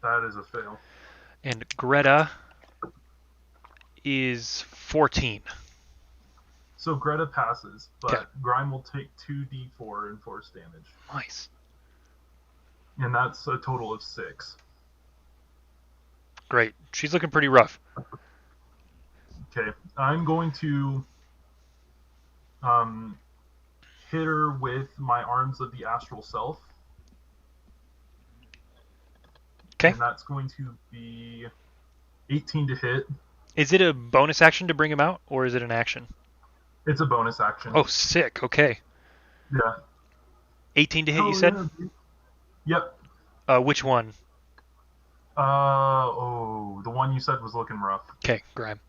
That is a fail. And Greta is 14. So Greta passes, but Okay. Grime will take 2d4 in force damage. Nice. And that's a total of 6. Great. She's looking pretty rough. Okay. I'm going to hit her with my Arms of the Astral Self. Okay. And that's going to be 18 to hit. Is it a bonus action to bring him out, or is it an action? It's a bonus action. Oh, sick. Okay. Yeah. 18 to hit, you said? Yep. Which one? The one you said was looking rough. Okay, Grime.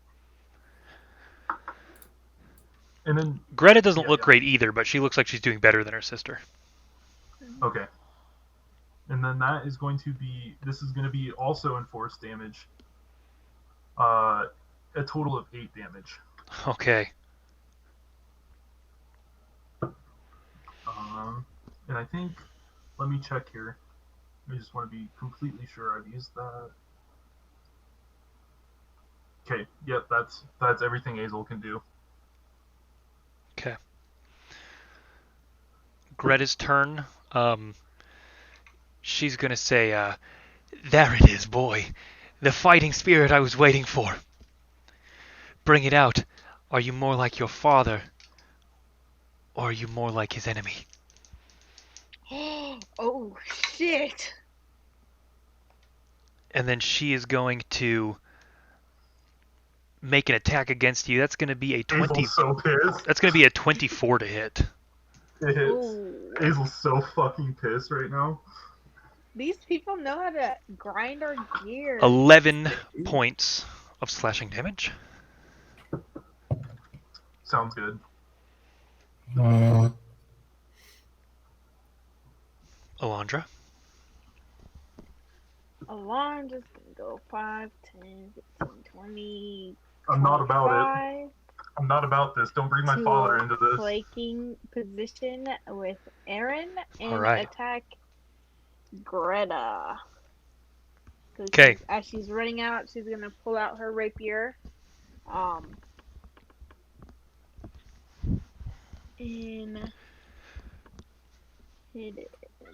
And then Greta doesn't look great either, but she looks like she's doing better than her sister. Okay. And then that is going to be, this is going to be also in force damage. A total of 8 damage. Okay. And I think, let me check here. I just want to be completely sure I've used that. Okay, yep, that's everything Azel can do. Okay. Greta's turn. She's gonna say, there it is, boy. The fighting spirit I was waiting for. Bring it out. Are you more like your father? Or are you more like his enemy? Oh, shit. And then she is going to make an attack against you. That's going to be a 20. Azel's so pissed. That's going to be a 24 to hit. It hits. Ooh. Azel's so fucking pissed right now. These people know how to grind our gear. 11 points of slashing damage. Sounds good. Alondra. Alondra's gonna go 5, 10, 15, 20. I'm not about it. 25 I'm not about this. Don't bring my to father into this. flanking position with Aaron and Alright. attack Greta. 'Cause Okay. As she's running out, she's gonna pull out her rapier. And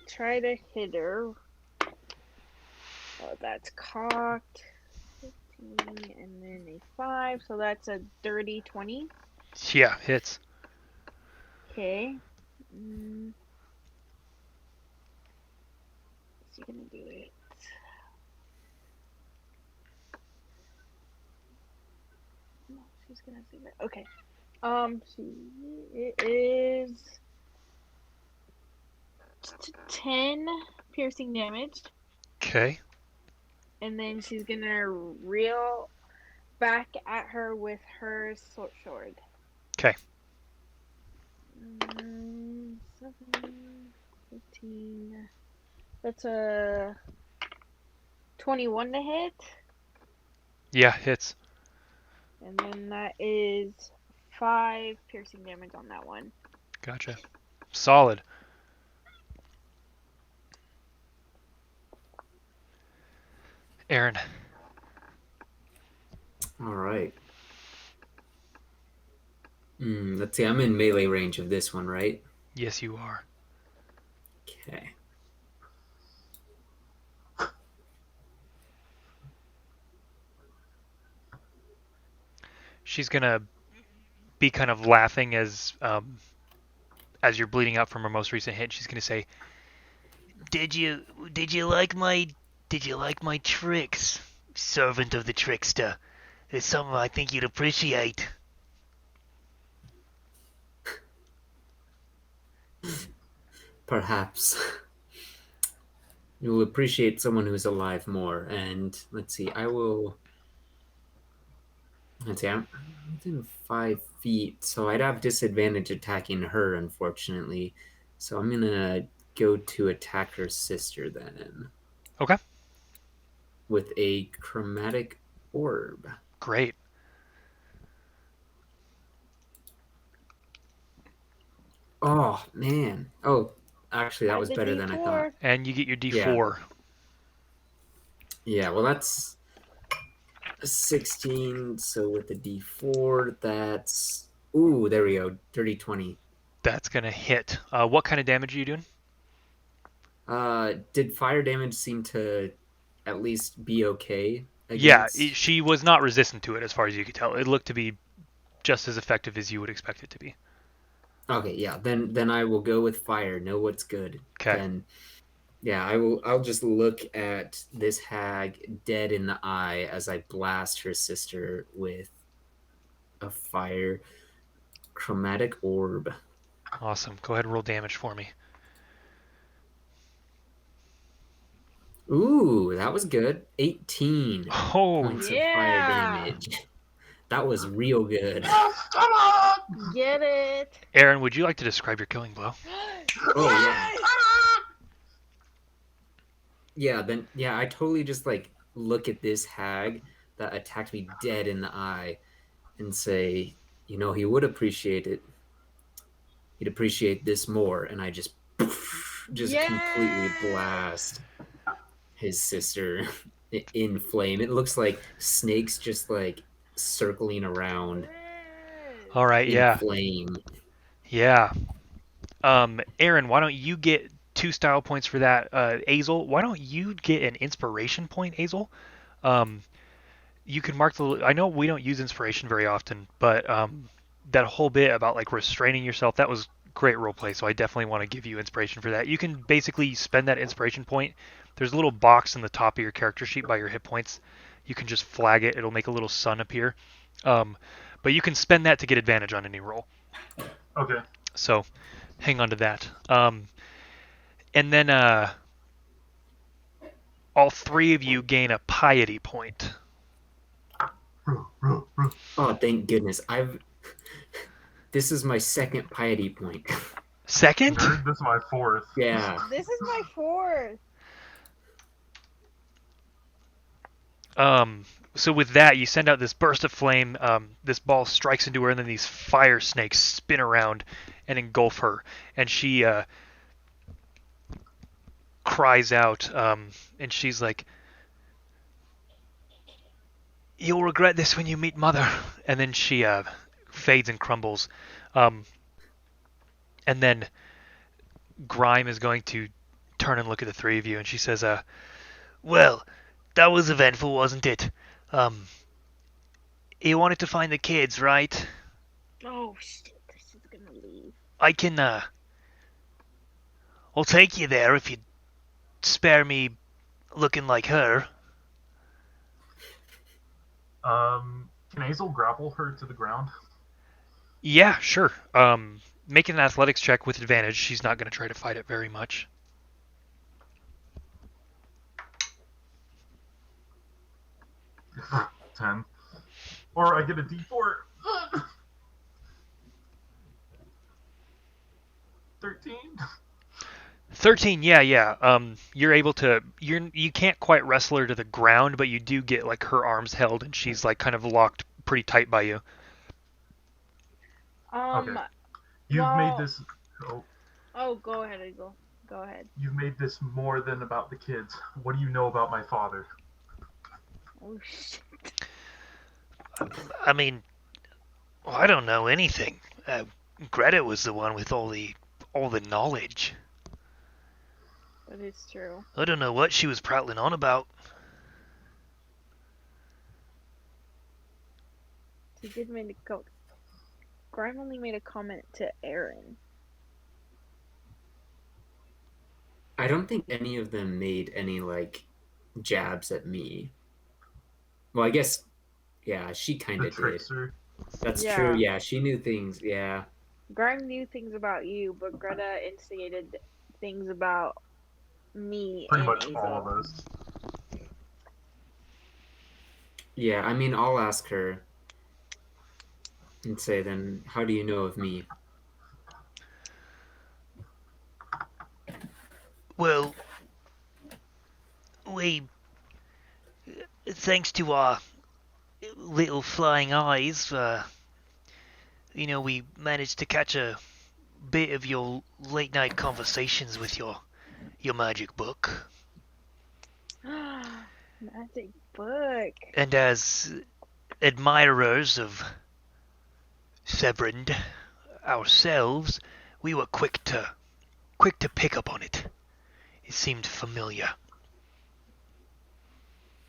try to hit her. Oh, that's cocked. 15 and then a 5, so that's a dirty 20. Yeah, hits. Okay. Is she gonna do it? No, she's gonna do it. Okay. It is 10 piercing damage, Okay. and then she's gonna reel back at her with her short sword. Okay. 7, 15. That's a 21 to hit, Yeah, hits. and then that is 5 piercing damage on that one. Gotcha. Solid. Aaron. All right. Let's see. I'm in melee range of this one, right? Yes, you are. Okay. She's gonna be kind of laughing as you're bleeding out from her most recent hit. She's gonna say, Did you like my tricks, servant of the trickster? It's something I think you'd appreciate. Perhaps. You'll appreciate someone who's alive more. And let's see, I'm within 5 feet, so I'd have disadvantage attacking her, unfortunately. So I'm gonna go to attack her sister then. Okay. With a chromatic orb. Great. Oh, man. Oh, actually, that Add was the better than I D4. thought. And you get your D4. Yeah, well, that's 16. So with the D4, that's... Ooh, there we go. Dirty 20. That's gonna hit. What kind of damage are you doing? Did fire damage seem to at least be okay Yeah, against? she was not resistant to it as far as you could tell. It looked to be just as effective as you would expect it to be. Okay, yeah. Then I will go with fire. Know what's good. Okay. Then yeah, I'll just look at this hag dead in the eye as I blast her sister with a fire chromatic orb. Awesome. Go ahead and roll damage for me. Ooh, that was good. 18 Oh, points of fire Yeah. damage. That was real good. Come on! Get it? Aaron, would you like to describe your killing blow? Oh, yeah. Yes! Yeah, I totally just like look at this hag that attacked me dead in the eye and say, he would appreciate it. He'd appreciate this more. And I just completely blast his sister in flame. It looks like snakes just like circling around All right, in yeah. flame. Yeah. Aaron, why don't you get 2 style points for that? Azel, why don't you get an inspiration point, Azel? You can mark the... I know we don't use inspiration very often, but that whole bit about like restraining yourself, that was great roleplay, so I definitely want to give you inspiration for that. You can basically spend that inspiration point. There's a little box in the top of your character sheet by your hit points. You can just flag it. It'll make a little sun appear. But you can spend that to get advantage on any roll. Okay. So hang on to that. And then all 3 of you gain a piety point. Oh, thank goodness. This is my second piety point. Second? Nerd, this is my 4th. Yeah. This is my 4th. So with that, you send out this burst of flame. This ball strikes into her, and then these fire snakes spin around and engulf her. And she cries out, and she's like, "You'll regret this when you meet Mother." And then she fades and crumbles. And then Grime is going to turn and look at the 3 of you, and she says, "Well, that was eventful, wasn't it? You wanted to find the kids, right? Oh shit, this is gonna leave. I can, I'll take you there if you spare me looking like her." Can Azel grapple her to the ground? Yeah, sure. Make an athletics check with advantage. She's not going to try to fight it very much. 10. Or I get a D4. 13. 13, yeah. You're able to... You can't quite wrestle her to the ground, but you do get, like, her arms held, and she's, like, kind of locked pretty tight by you. Okay. You've made this... Oh, go ahead, Eagle. Go ahead. You've made this more than about the kids. What do you know about my father? Oh, shit. I mean, I don't know anything. Greta was the one with all the knowledge. That is true. I don't know what she was prattling on about. He did make a comment. Grime only made a comment to Aaron. I don't think any of them made any, like, jabs at me. Well, I guess, yeah, she kind The of did. trickster. That's Yeah. true, yeah, she knew things, yeah. Grime knew things about you, but Greta instigated things about me Pretty and much Azel. all of us. Yeah, I mean, I'll ask her and say, then, how do you know of me? Well, thanks to our little flying eyes, we managed to catch a bit of your late night conversations with your magic book. Magic book. And as admirers of Severand ourselves, we were quick to pick up on it. It seemed familiar.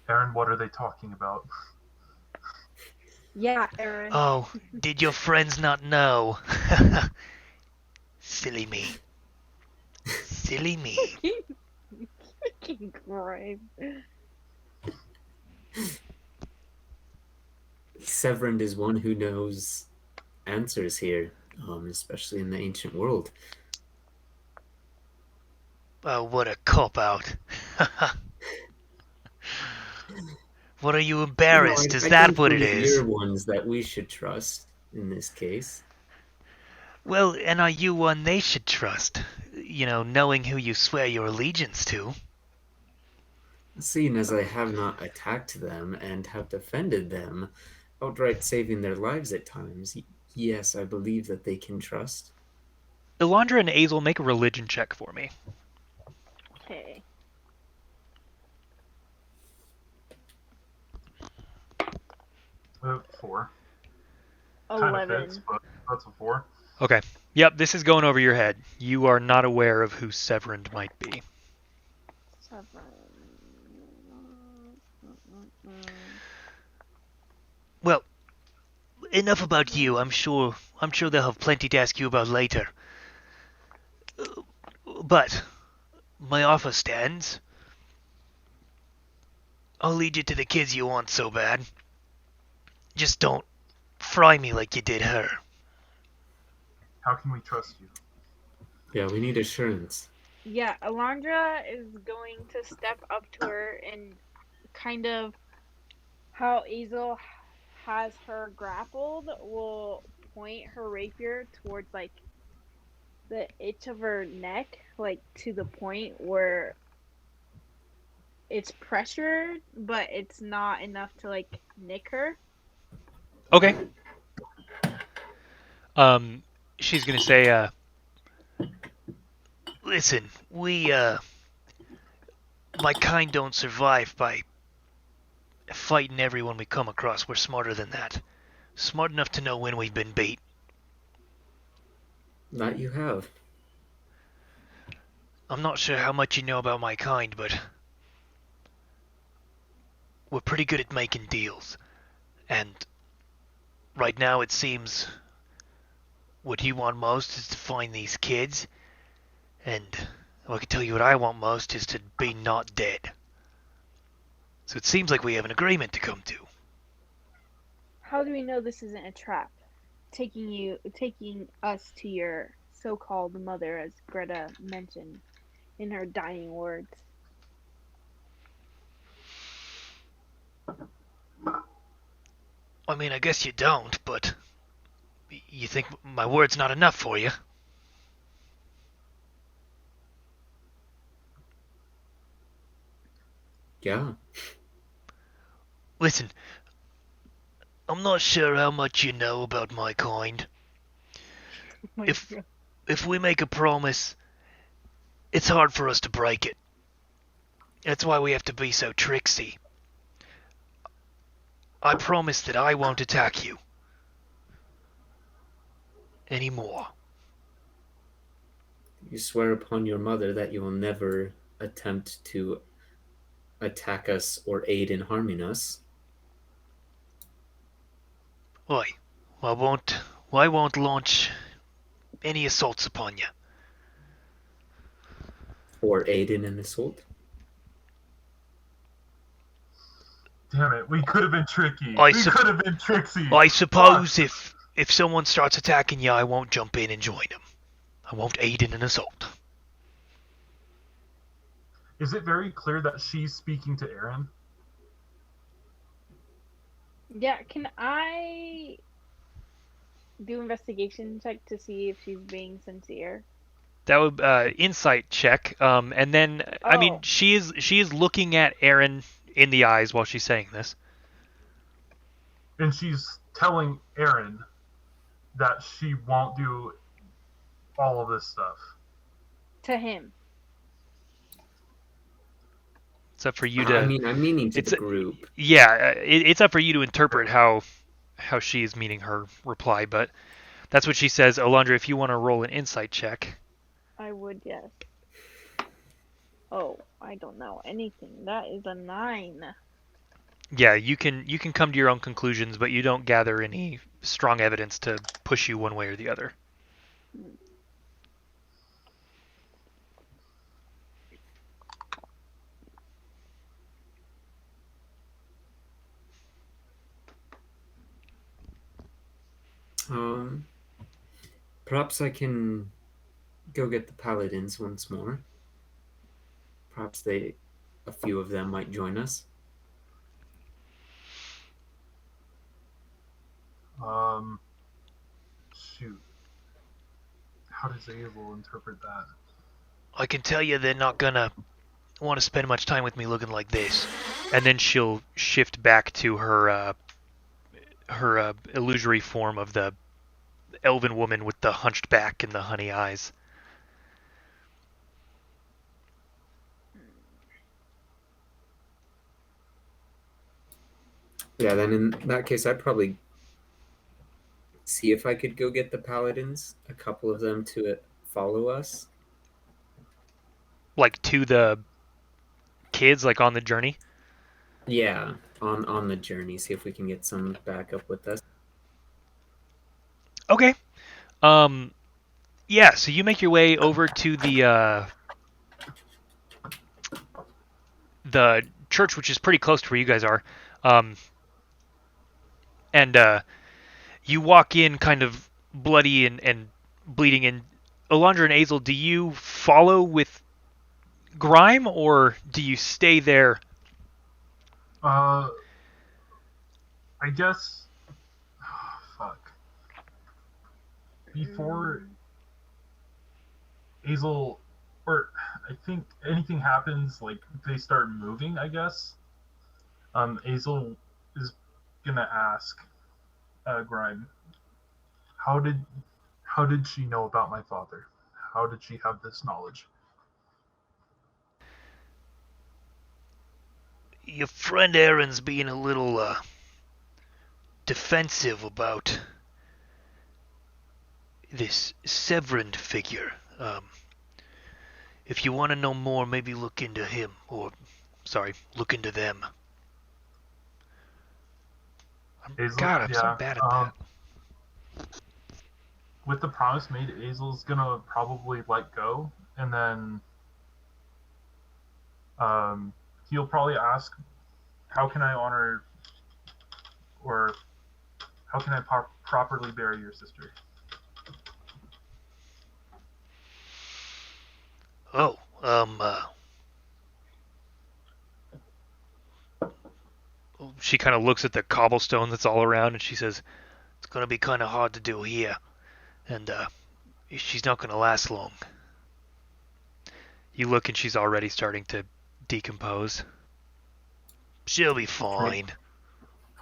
Aaron, what are they talking about? Yeah, Aaron. Oh, did your friends not know? Silly me. Silly me. Fucking Christ. Severand is one who knows answers here, especially in the ancient world. Oh, what a cop-out. What are you embarrassed? Is I that think what it those is? You're ones that we should trust in this case. Well, and are you one they should trust? You know, knowing who you swear your allegiance to. Seeing as I have not attacked them and have defended them, outright saving their lives at times, yes, I believe that they can trust. Elandra and Azel, make a religion check for me. Okay. Four. 11. Kind of fits, but that's a 4. Okay. Yep, this is going over your head. You are not aware of who Severand might be. 7. Well, enough about you. I'm sure they'll have plenty to ask you about later. But my offer stands. I'll lead you to the kids you want so bad. Just don't fry me like you did her. How can we trust you? Yeah, we need assurance. Yeah, Alondra is going to step up to her and kind of how Azel has her grappled will point her rapier towards like the itch of her neck, like to the point where it's pressured, but it's not enough to like nick her. Okay. She's gonna say, listen, my kind don't survive by fighting everyone we come across. We're smarter than that. Smart enough to know when we've been beat. That you have. I'm not sure how much you know about my kind, but we're pretty good at making deals. And right now it seems what you want most is to find these kids. And I can tell you what I want most is to be not dead. So it seems like we have an agreement to come to. How do we know this isn't a trap? Taking us to your so-called mother, as Greta mentioned in her dying words. I mean, I guess you don't, but you think my word's not enough for you? Yeah. Listen, I'm not sure how much you know about my kind. If we make a promise, it's hard for us to break it. That's why we have to be so tricksy. I promise that I won't attack you anymore. You swear upon your mother that you will never attempt to attack us or aid in harming us. Why? I won't launch any assaults upon you. Or aid in an assault? Damn it, we could have been tricky. I We could have been tricksy. I suppose if someone starts attacking you, I won't jump in and join them. I won't aid in an assault. Is it very clear that she's speaking to Aaron? Yeah, can I do investigation check to see if she's being sincere? That would insight check, and then I mean Oh. she is looking at Aaron in the eyes while she's saying this. And she's telling Aaron that she won't do all of this stuff. To him. It's up for you I to. mean, I'm meaning to It's the group. yeah. It's up for you to interpret how she is meaning her reply, but that's what she says. Alondra, if you want to roll an insight check. I would, yes. Oh, I don't know anything. That is a 9. Yeah, you can come to your own conclusions, but you don't gather any strong evidence to push you one way or the other. Perhaps I can go get the paladins once more. Perhaps a few of them might join us. Shoot. How does Abel interpret that? I can tell you they're not gonna want to spend much time with me looking like this. And then she'll shift back to her illusory form of the elven woman with the hunched back and the honey eyes. Yeah, then in that case, I'd probably see if I could go get the paladins, a couple of them to follow us. Like to the kids, like on the journey? Yeah, on the journey, see if we can get some backup with us. Okay. Yeah, so you make your way over to the church, which is pretty close to where you guys are. And you walk in kind of bloody and bleeding. And Alondra and Azel, do you follow with Grime, or do you stay there? I guess. Fuck. Before Azel, or I think anything happens, like they start moving, I guess. Azel is gonna ask Grime, how did she know about my father? How did she have this knowledge? Your friend Aaron's being a little defensive about this Severand figure. If you want to know more, maybe look into him, or, sorry, look into them. God, I'm so bad at that. With the promise made, Azel's gonna probably let go, and then he'll probably ask, how can I honor, or how can I properly bury your sister? Oh, she kind of looks at the cobblestone that's all around, and she says, it's going to be kind of hard to do here, and she's not going to last long. You look, and she's already starting to decompose. She'll be fine.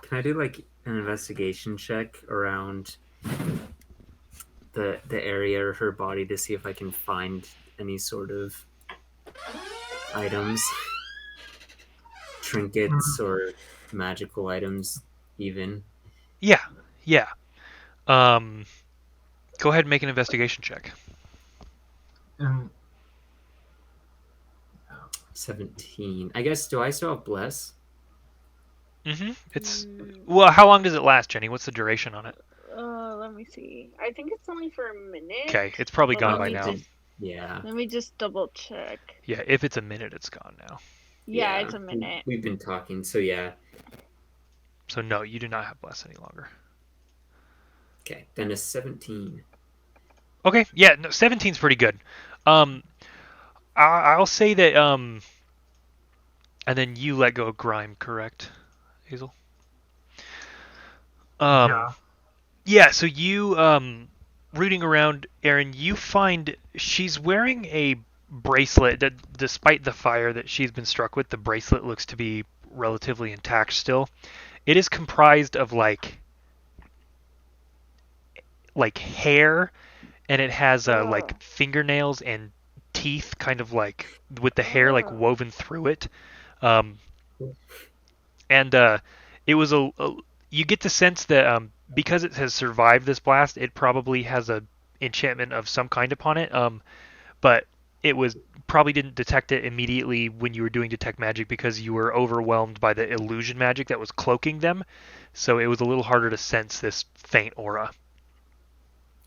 Can I do like an investigation check around the area of her body to see if I can find any sort of items, trinkets, or magical items, even? Yeah. Go ahead and make an investigation check. 17. I guess, do I still have Bless? Mm-hmm. It's... Well, how long does it last, Jenny? What's the duration on it? Let me see. I think it's only for a minute. Okay, it's probably gone by now. Yeah. Let me just double check. Yeah, if it's a minute, it's gone now. Yeah, it's a minute. We've been talking, so yeah. So no, you do not have Bless any longer. Okay, then a 17. Okay, yeah, no, 17's pretty good. I'll say that, and then you let go of Grime, correct, Hazel? Yeah. Yeah, so you, rooting around, Aaron, you find she's wearing a bracelet that, despite the fire that she's been struck with, the bracelet looks to be relatively intact still. It is comprised of, like hair, and it has, like, fingernails and teeth kind of, like, with the hair, like, woven through it. Um, and it was you get the sense that because it has survived this blast, it probably has a enchantment of some kind upon it. But it was probably didn't detect it immediately when you were doing detect magic because you were overwhelmed by the illusion magic that was cloaking them. So it was a little harder to sense this faint aura.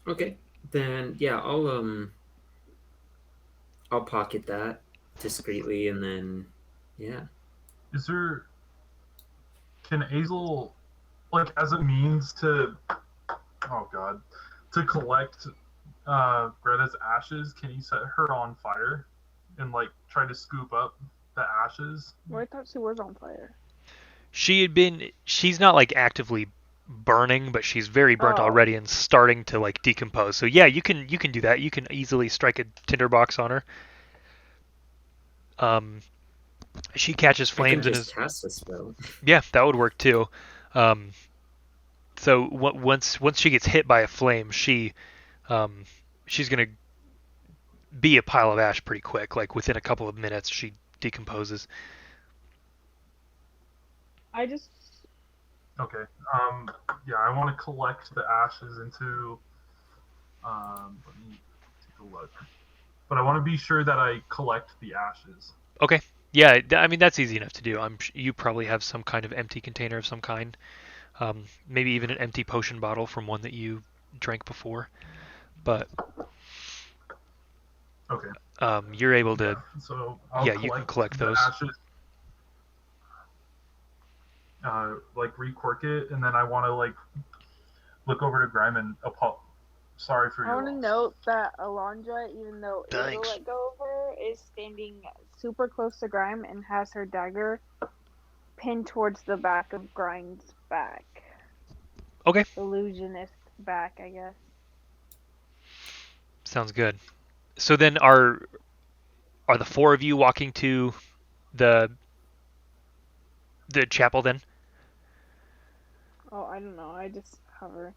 Okay, then yeah, I'll pocket that discreetly, and then yeah. Is there? Can Azel, like, as a means to, oh god, to collect Greta's ashes? Can you set her on fire and like try to scoop up the ashes? Well, I thought she was on fire. She's not like actively burning, but she's very burnt Oh. already and starting to like decompose. So yeah, you can do that. You can easily strike a tinderbox on her. She catches I can flames and just is cast a spell. yeah, that would work too. Um, so once she gets hit by a flame, she's gonna be a pile of ash pretty quick. Like within a couple of minutes, she decomposes. I just Okay. Yeah, I want to collect the ashes into. Let me take a look. But I want to be sure that I collect the ashes. Okay. Yeah, I mean that's easy enough to do. You probably have some kind of empty container of some kind. Maybe even an empty potion bottle from one that you drank before. But Okay. you're able to. So You can collect the those. ashes. Like recork it, and then I want to like look over to Grime and sorry for I your want to loss. note that Alondra, even though Azel Thanks. let go of her, is standing super close to Grime and has her dagger pinned towards the back of Grime's back. Okay. Illusionist back, I guess. Sounds good. So then are the four of you walking to the chapel then? Oh, I don't know. I just hover.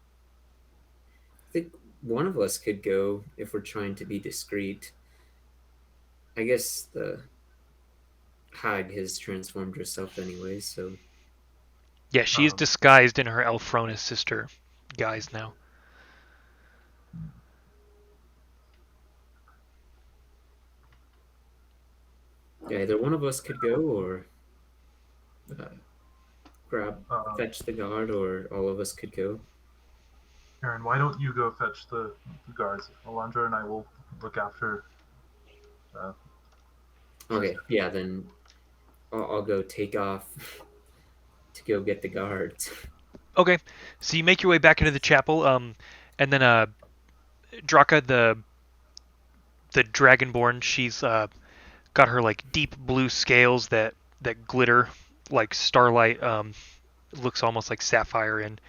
I think one of us could go if we're trying to be discreet. I guess the hag has transformed herself anyway, so Yeah, she's disguised in her Elfronas sister guise now. yeah, either one of us could go or fetch the guard, or all of us could go. Aaron, why don't you go fetch the guards? Alondra and I will look after. Okay, yeah, then I'll go take off to go get the guards. Okay, so you make your way back into the chapel, and then Draka, the Dragonborn, she's got her like deep blue scales that glitter like starlight. Looks almost like sapphire in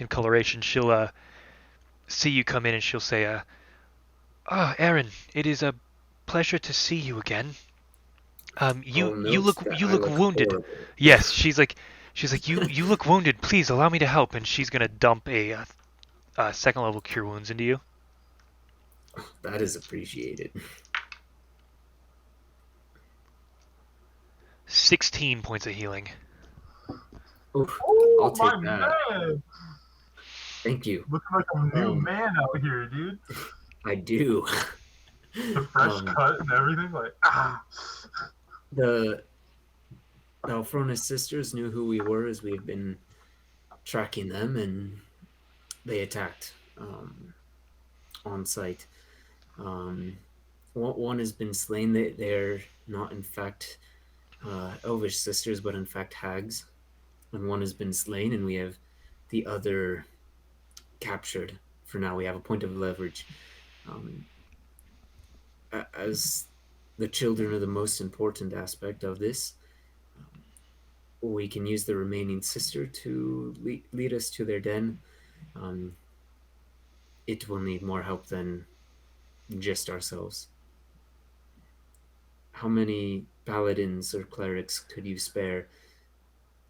coloration. She'll see you come in and she'll say, Aaron, it is a pleasure to see you again. You look wounded. Horrible. Yes, she's like you look wounded. Please allow me to help. And she's gonna dump a second level cure wounds into you. That is appreciated. 16 points of healing. Oof, Oh, I'll take my that. man! Thank you. Looking like a new man out here, dude. I do. The fresh cut and everything, like The Elfronas Sisters knew who we were as we have been tracking them, and they attacked on sight. One has been slain. They're not, in fact, elvish sisters, but in fact hags. And one has been slain, and we have the other captured. For now, we have a point of leverage. As the children are the most important aspect of this, we can use the remaining sister to lead us to their den. It will need more help than just ourselves. How many paladins or clerics could you spare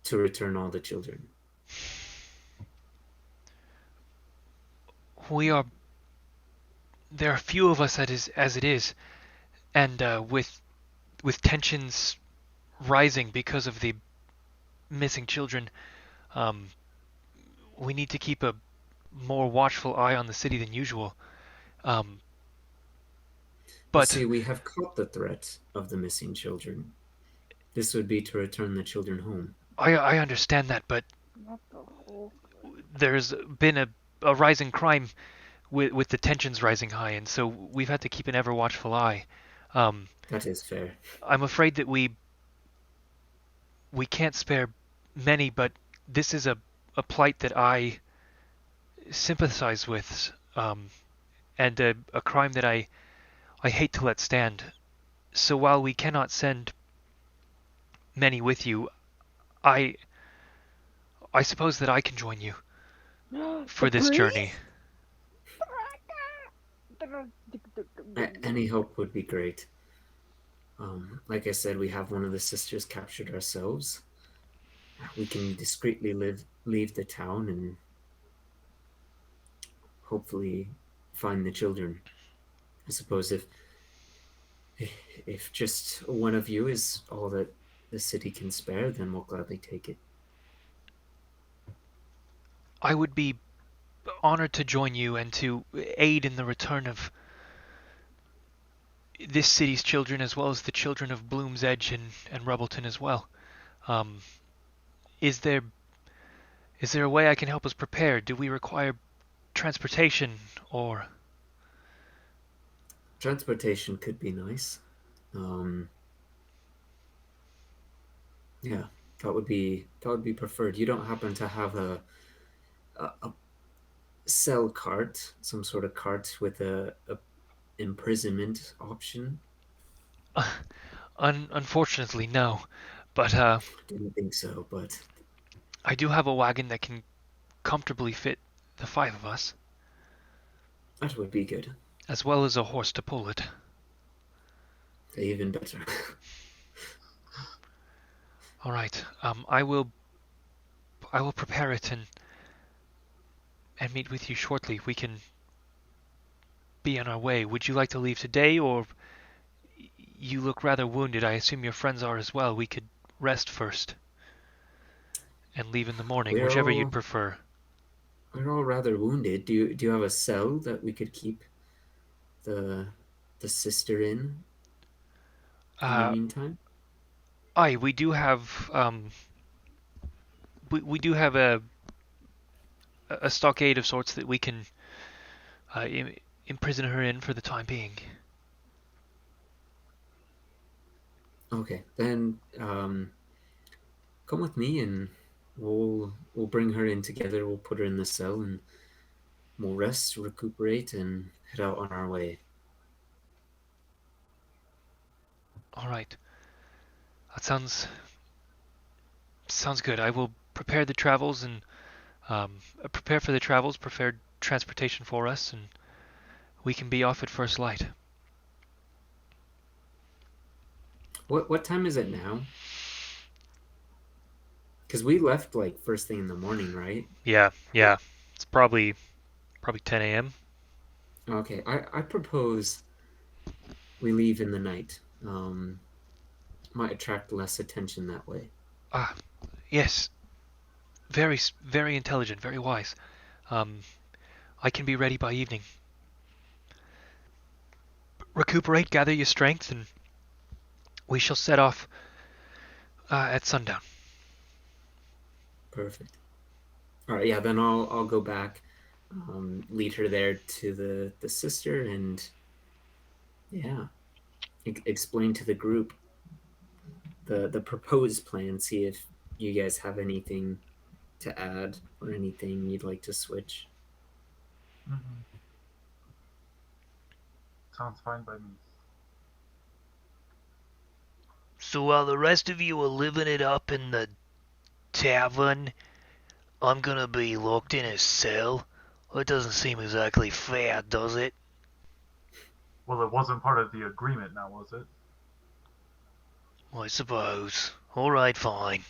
to return all the children? There are few of us as it is, and with tensions rising because of the missing children. We need to keep a more watchful eye on the city than usual. Um, You but see, we have caught the threat of the missing children. This would be to return the children home. I understand that, but Not the whole. there's been a rising crime with the tensions rising high, and so we've had to keep an ever watchful eye. That is fair. I'm afraid that we can't spare many, but this is a plight that I sympathize with, and a crime that I hate to let stand. So while we cannot send many with you, I suppose that I can join you for The this priest? journey. Any help would be great. Like I said, we have one of the sisters captured ourselves. We can discreetly leave the town and hopefully find the children. I suppose if just one of you is all that the city can spare, then we'll gladly take it. I would be honored to join you and to aid in the return of this city's children, as well as the children of Bloom's Edge and Rubbleton as well. Is there a way I can help us prepare? Do we require transportation or? Transportation could be nice. Yeah, that would be preferred. You don't happen to have a cell cart, some sort of cart with a imprisonment option? Unfortunately, no. But Didn't think so, but I do have a wagon that can comfortably fit the 5 of us, that would be good. as well as a horse to pull it. Even better. All right. I will prepare it and meet with you shortly. We can be on our way. Would you like to leave today, or you look rather wounded? I assume your friends are as well. We could rest first and leave in the morning, whichever you'd prefer. We're all rather wounded. Do you have a cell that we could keep the sister in the meantime? Aye, we do have we do have a stockade of sorts that we can imprison her in for the time being. Okay, then come with me and we'll bring her in together. We'll put her in the cell and we'll rest, recuperate, and head out on our way. All right. That sounds good. I will prepare the travels and prepare for the travels, prepare transportation for us, and we can be off at first light. What time is it now? Because we left like first thing in the morning, right? Yeah. It's probably 10 a.m. Okay, I propose we leave in the night. Might attract less attention that way. Yes. Very, very intelligent, very wise. I can be ready by evening. Recuperate, gather your strength, and we shall set off at sundown. Perfect. All right, yeah. Then I'll go back, lead her there to the sister, and yeah, explain to the group the proposed plan. See if you guys have anything to add or anything you'd like to switch. Mm-hmm. Sounds fine by me. So while the rest of you are living it up in the tavern, I'm gonna be locked in a cell? That doesn't seem exactly fair, does it? Well, it wasn't part of the agreement now, was it? I suppose. Alright, fine.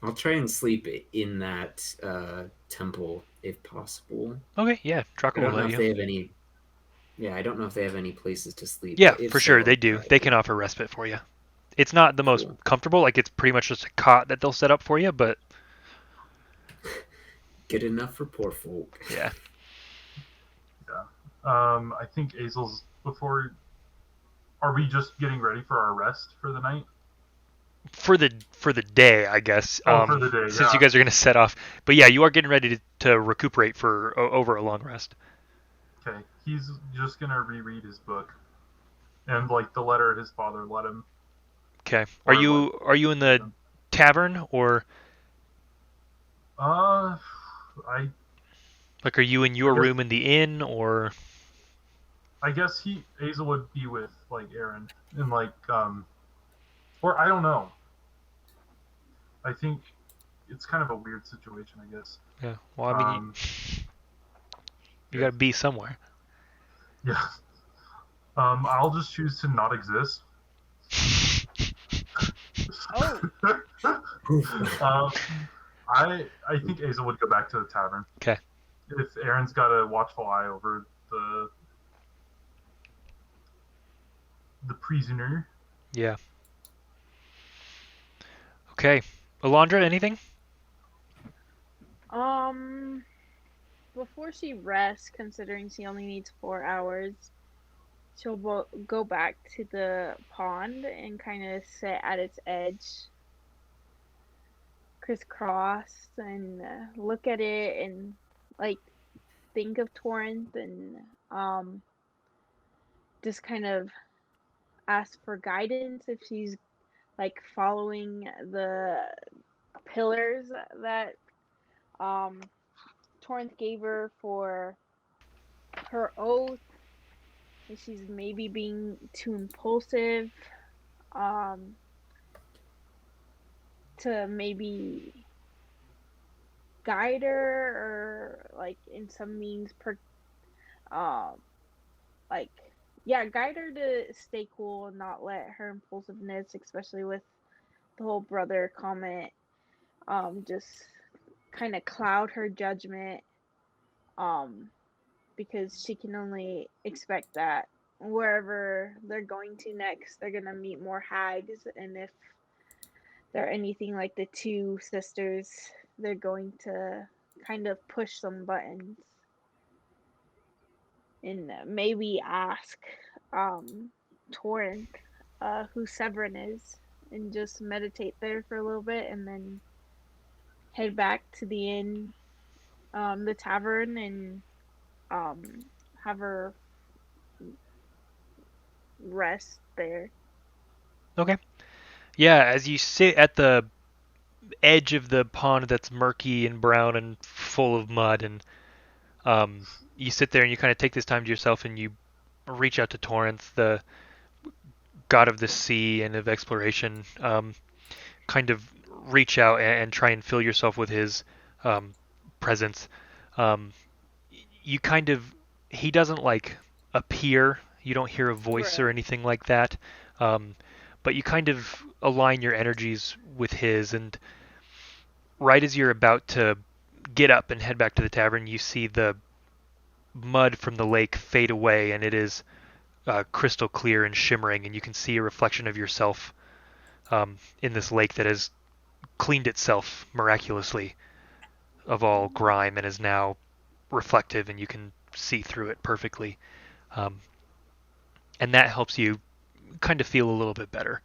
I'll try and sleep in that temple if possible. Okay, yeah, Draco I don't will know let if you. they have any Yeah, I don't know if they have any places to sleep. Yeah, But if for sure so, they I'll do. try They to. can offer respite for you. It's not the most Cool. comfortable. Like it's pretty much just a cot that they'll set up for you, but Good enough for poor folk. yeah. Yeah. I think Azel's before. Are we just getting ready for our rest for the night? For the day, I guess. Oh, for the day, Since you yeah. guys are gonna set off, but yeah, you are getting ready to recuperate for over a long rest. Okay. He's just gonna reread his book and like the letter his father let him. Okay. Or like. Are you in the tavern or I like are you in I your guess room in the inn or I guess Azel would be with like Aaron and like or I don't know. I think it's kind of a weird situation, I guess. yeah? Well, I mean, Um, you yeah, got to be somewhere. yeah. I'll just choose to not exist. Oh. um, I think Azel would go back to the tavern. Okay. If Aaron's got a watchful eye over the prisoner. Yeah. Okay. Alondra, anything? Before she rests, considering she only needs 4 hours, she'll go back to the pond and kind of sit at its edge, crisscross, and look at it and like think of Torrent and just kind of ask for guidance if she's like following the pillars that um Torrent gave her for her oath. If she's maybe being too impulsive, um, to maybe guide her or like in some means um like yeah, guide her to stay cool and not let her impulsiveness, especially with the whole brother comment, just kind of cloud her judgment, um because she can only expect that wherever they're going to next, they're gonna meet more hags, and if they're anything like the two sisters, they're going to kind of push some buttons and maybe ask Torrent who Severin is, and just meditate there for a little bit, and then head back to the inn, the tavern, and um, have her rest there. Okay. Yeah, as you sit at the edge of the pond that's murky and brown and full of mud, and you sit there and you kind of take this time to yourself and you reach out to Torrance, the god of the sea and of exploration. Kind of reach out and try and fill yourself with his um, presence. Um, you kind of he doesn't like appear. You don't hear a voice or Right. anything like that. Um, but you kind of align your energies with his, and right as you're about to get up and head back to the tavern, you see the mud from the lake fade away, and it is crystal clear and shimmering, and you can see a reflection of yourself in this lake that has cleaned itself miraculously of all grime and is now reflective, and you can see through it perfectly. Um, and that helps you kind of feel a little bit better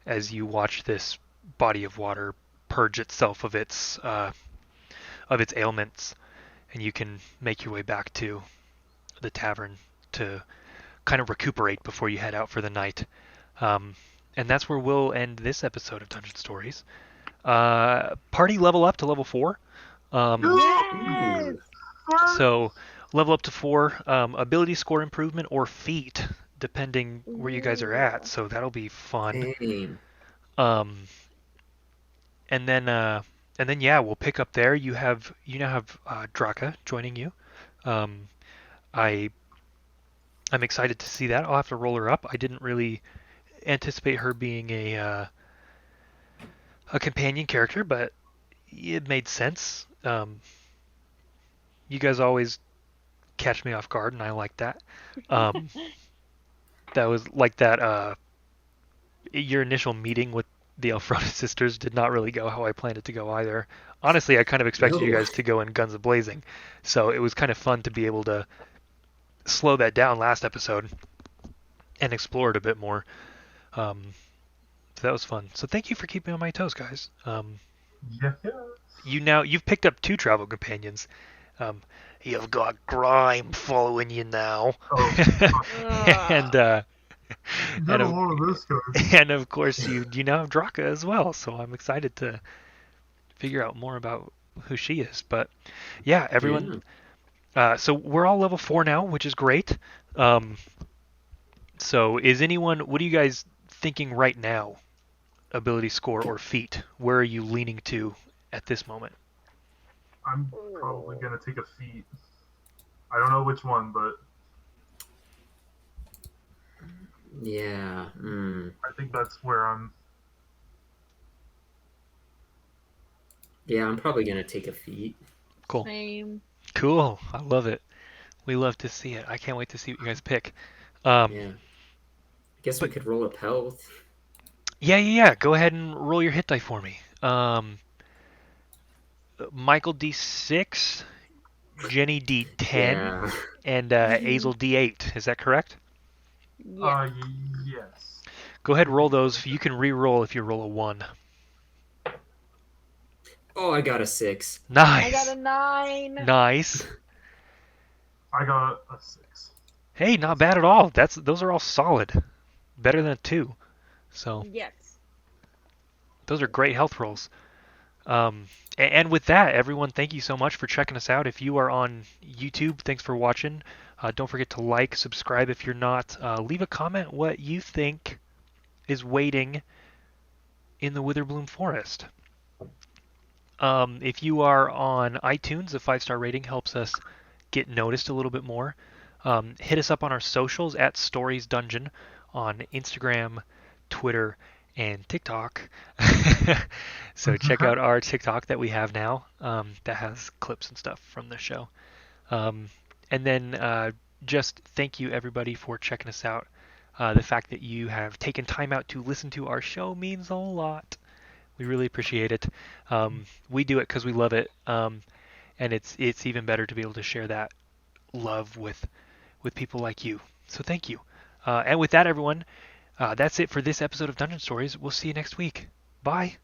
as you watch this body of water purge itself of its ailments, and you can make your way back to the tavern to kind of recuperate before you head out for the night. Um, and that's where we'll end this episode of Dungeon Stories. Party level up to level 4. Yes. So level up to 4, ability score improvement or feat, depending where you guys are at. Ooh. So that'll be fun. Dang. Um, and then yeah, we'll pick up there. You now have Draka joining you. Um, I I'm excited to see that. I'll have to roll her up. I didn't really anticipate her being a companion character, but it made sense. You guys always catch me off guard, and I like that. That was like that. Your initial meeting with the Elfronas sisters did not really go how I planned it to go either. Honestly, I kind of expected you No. guys to go in guns a-blazing, so it was kind of fun to be able to slow that down last episode and explore it a bit more. So that was fun. So thank you for keeping me on my toes, guys. Yeah. You've picked up 2 travel companions. You've got Grime following you now. Oh, and you got a lot of this guy. and of course you now have Draka as well. So I'm excited to figure out more about who she is. But yeah, everyone. So we're all level 4 now, which is great. So is anyone? What are you guys thinking right now? Ability score or feat? Where are you leaning to at this moment? I'm probably gonna take a feat. I don't know which one, but Yeah. I think that's where I'm. Yeah, I'm probably gonna take a feat. Cool. Same. Cool. I love it. We love to see it. I can't wait to see what you guys pick. Yeah. I guess we could roll up health. Yeah. Go ahead and roll your hit die for me. Michael D6, Jenny D10, Yeah. and Azel D8. Is that correct? Yeah. Yes. Go ahead and roll those. You can re-roll if you roll a 1. Oh, I got a 6. Nice. I got a 9. Nice. I got a 6. Hey, not bad at all. Those are all solid. Better than a 2. So Yes. those are great health rolls. And with that, everyone, thank you so much for checking us out. If you are on YouTube, thanks for watching. Don't forget to like, subscribe if you're not. Leave a comment what you think is waiting in the Witherbloom Forest. If you are on iTunes, a 5-star rating helps us get noticed a little bit more. Hit us up on our socials at Stories Dungeon on Instagram, Twitter, and TikTok. So check out our TikTok that we have now that has clips and stuff from the show. And then just thank you everybody for checking us out. The fact that you have taken time out to listen to our show means a lot. We really appreciate it. We do it because we love it, and it's even better to be able to share that love with people like you. So thank you. And with that, everyone, that's it for this episode of Dungeon Stories. We'll see you next week. Bye.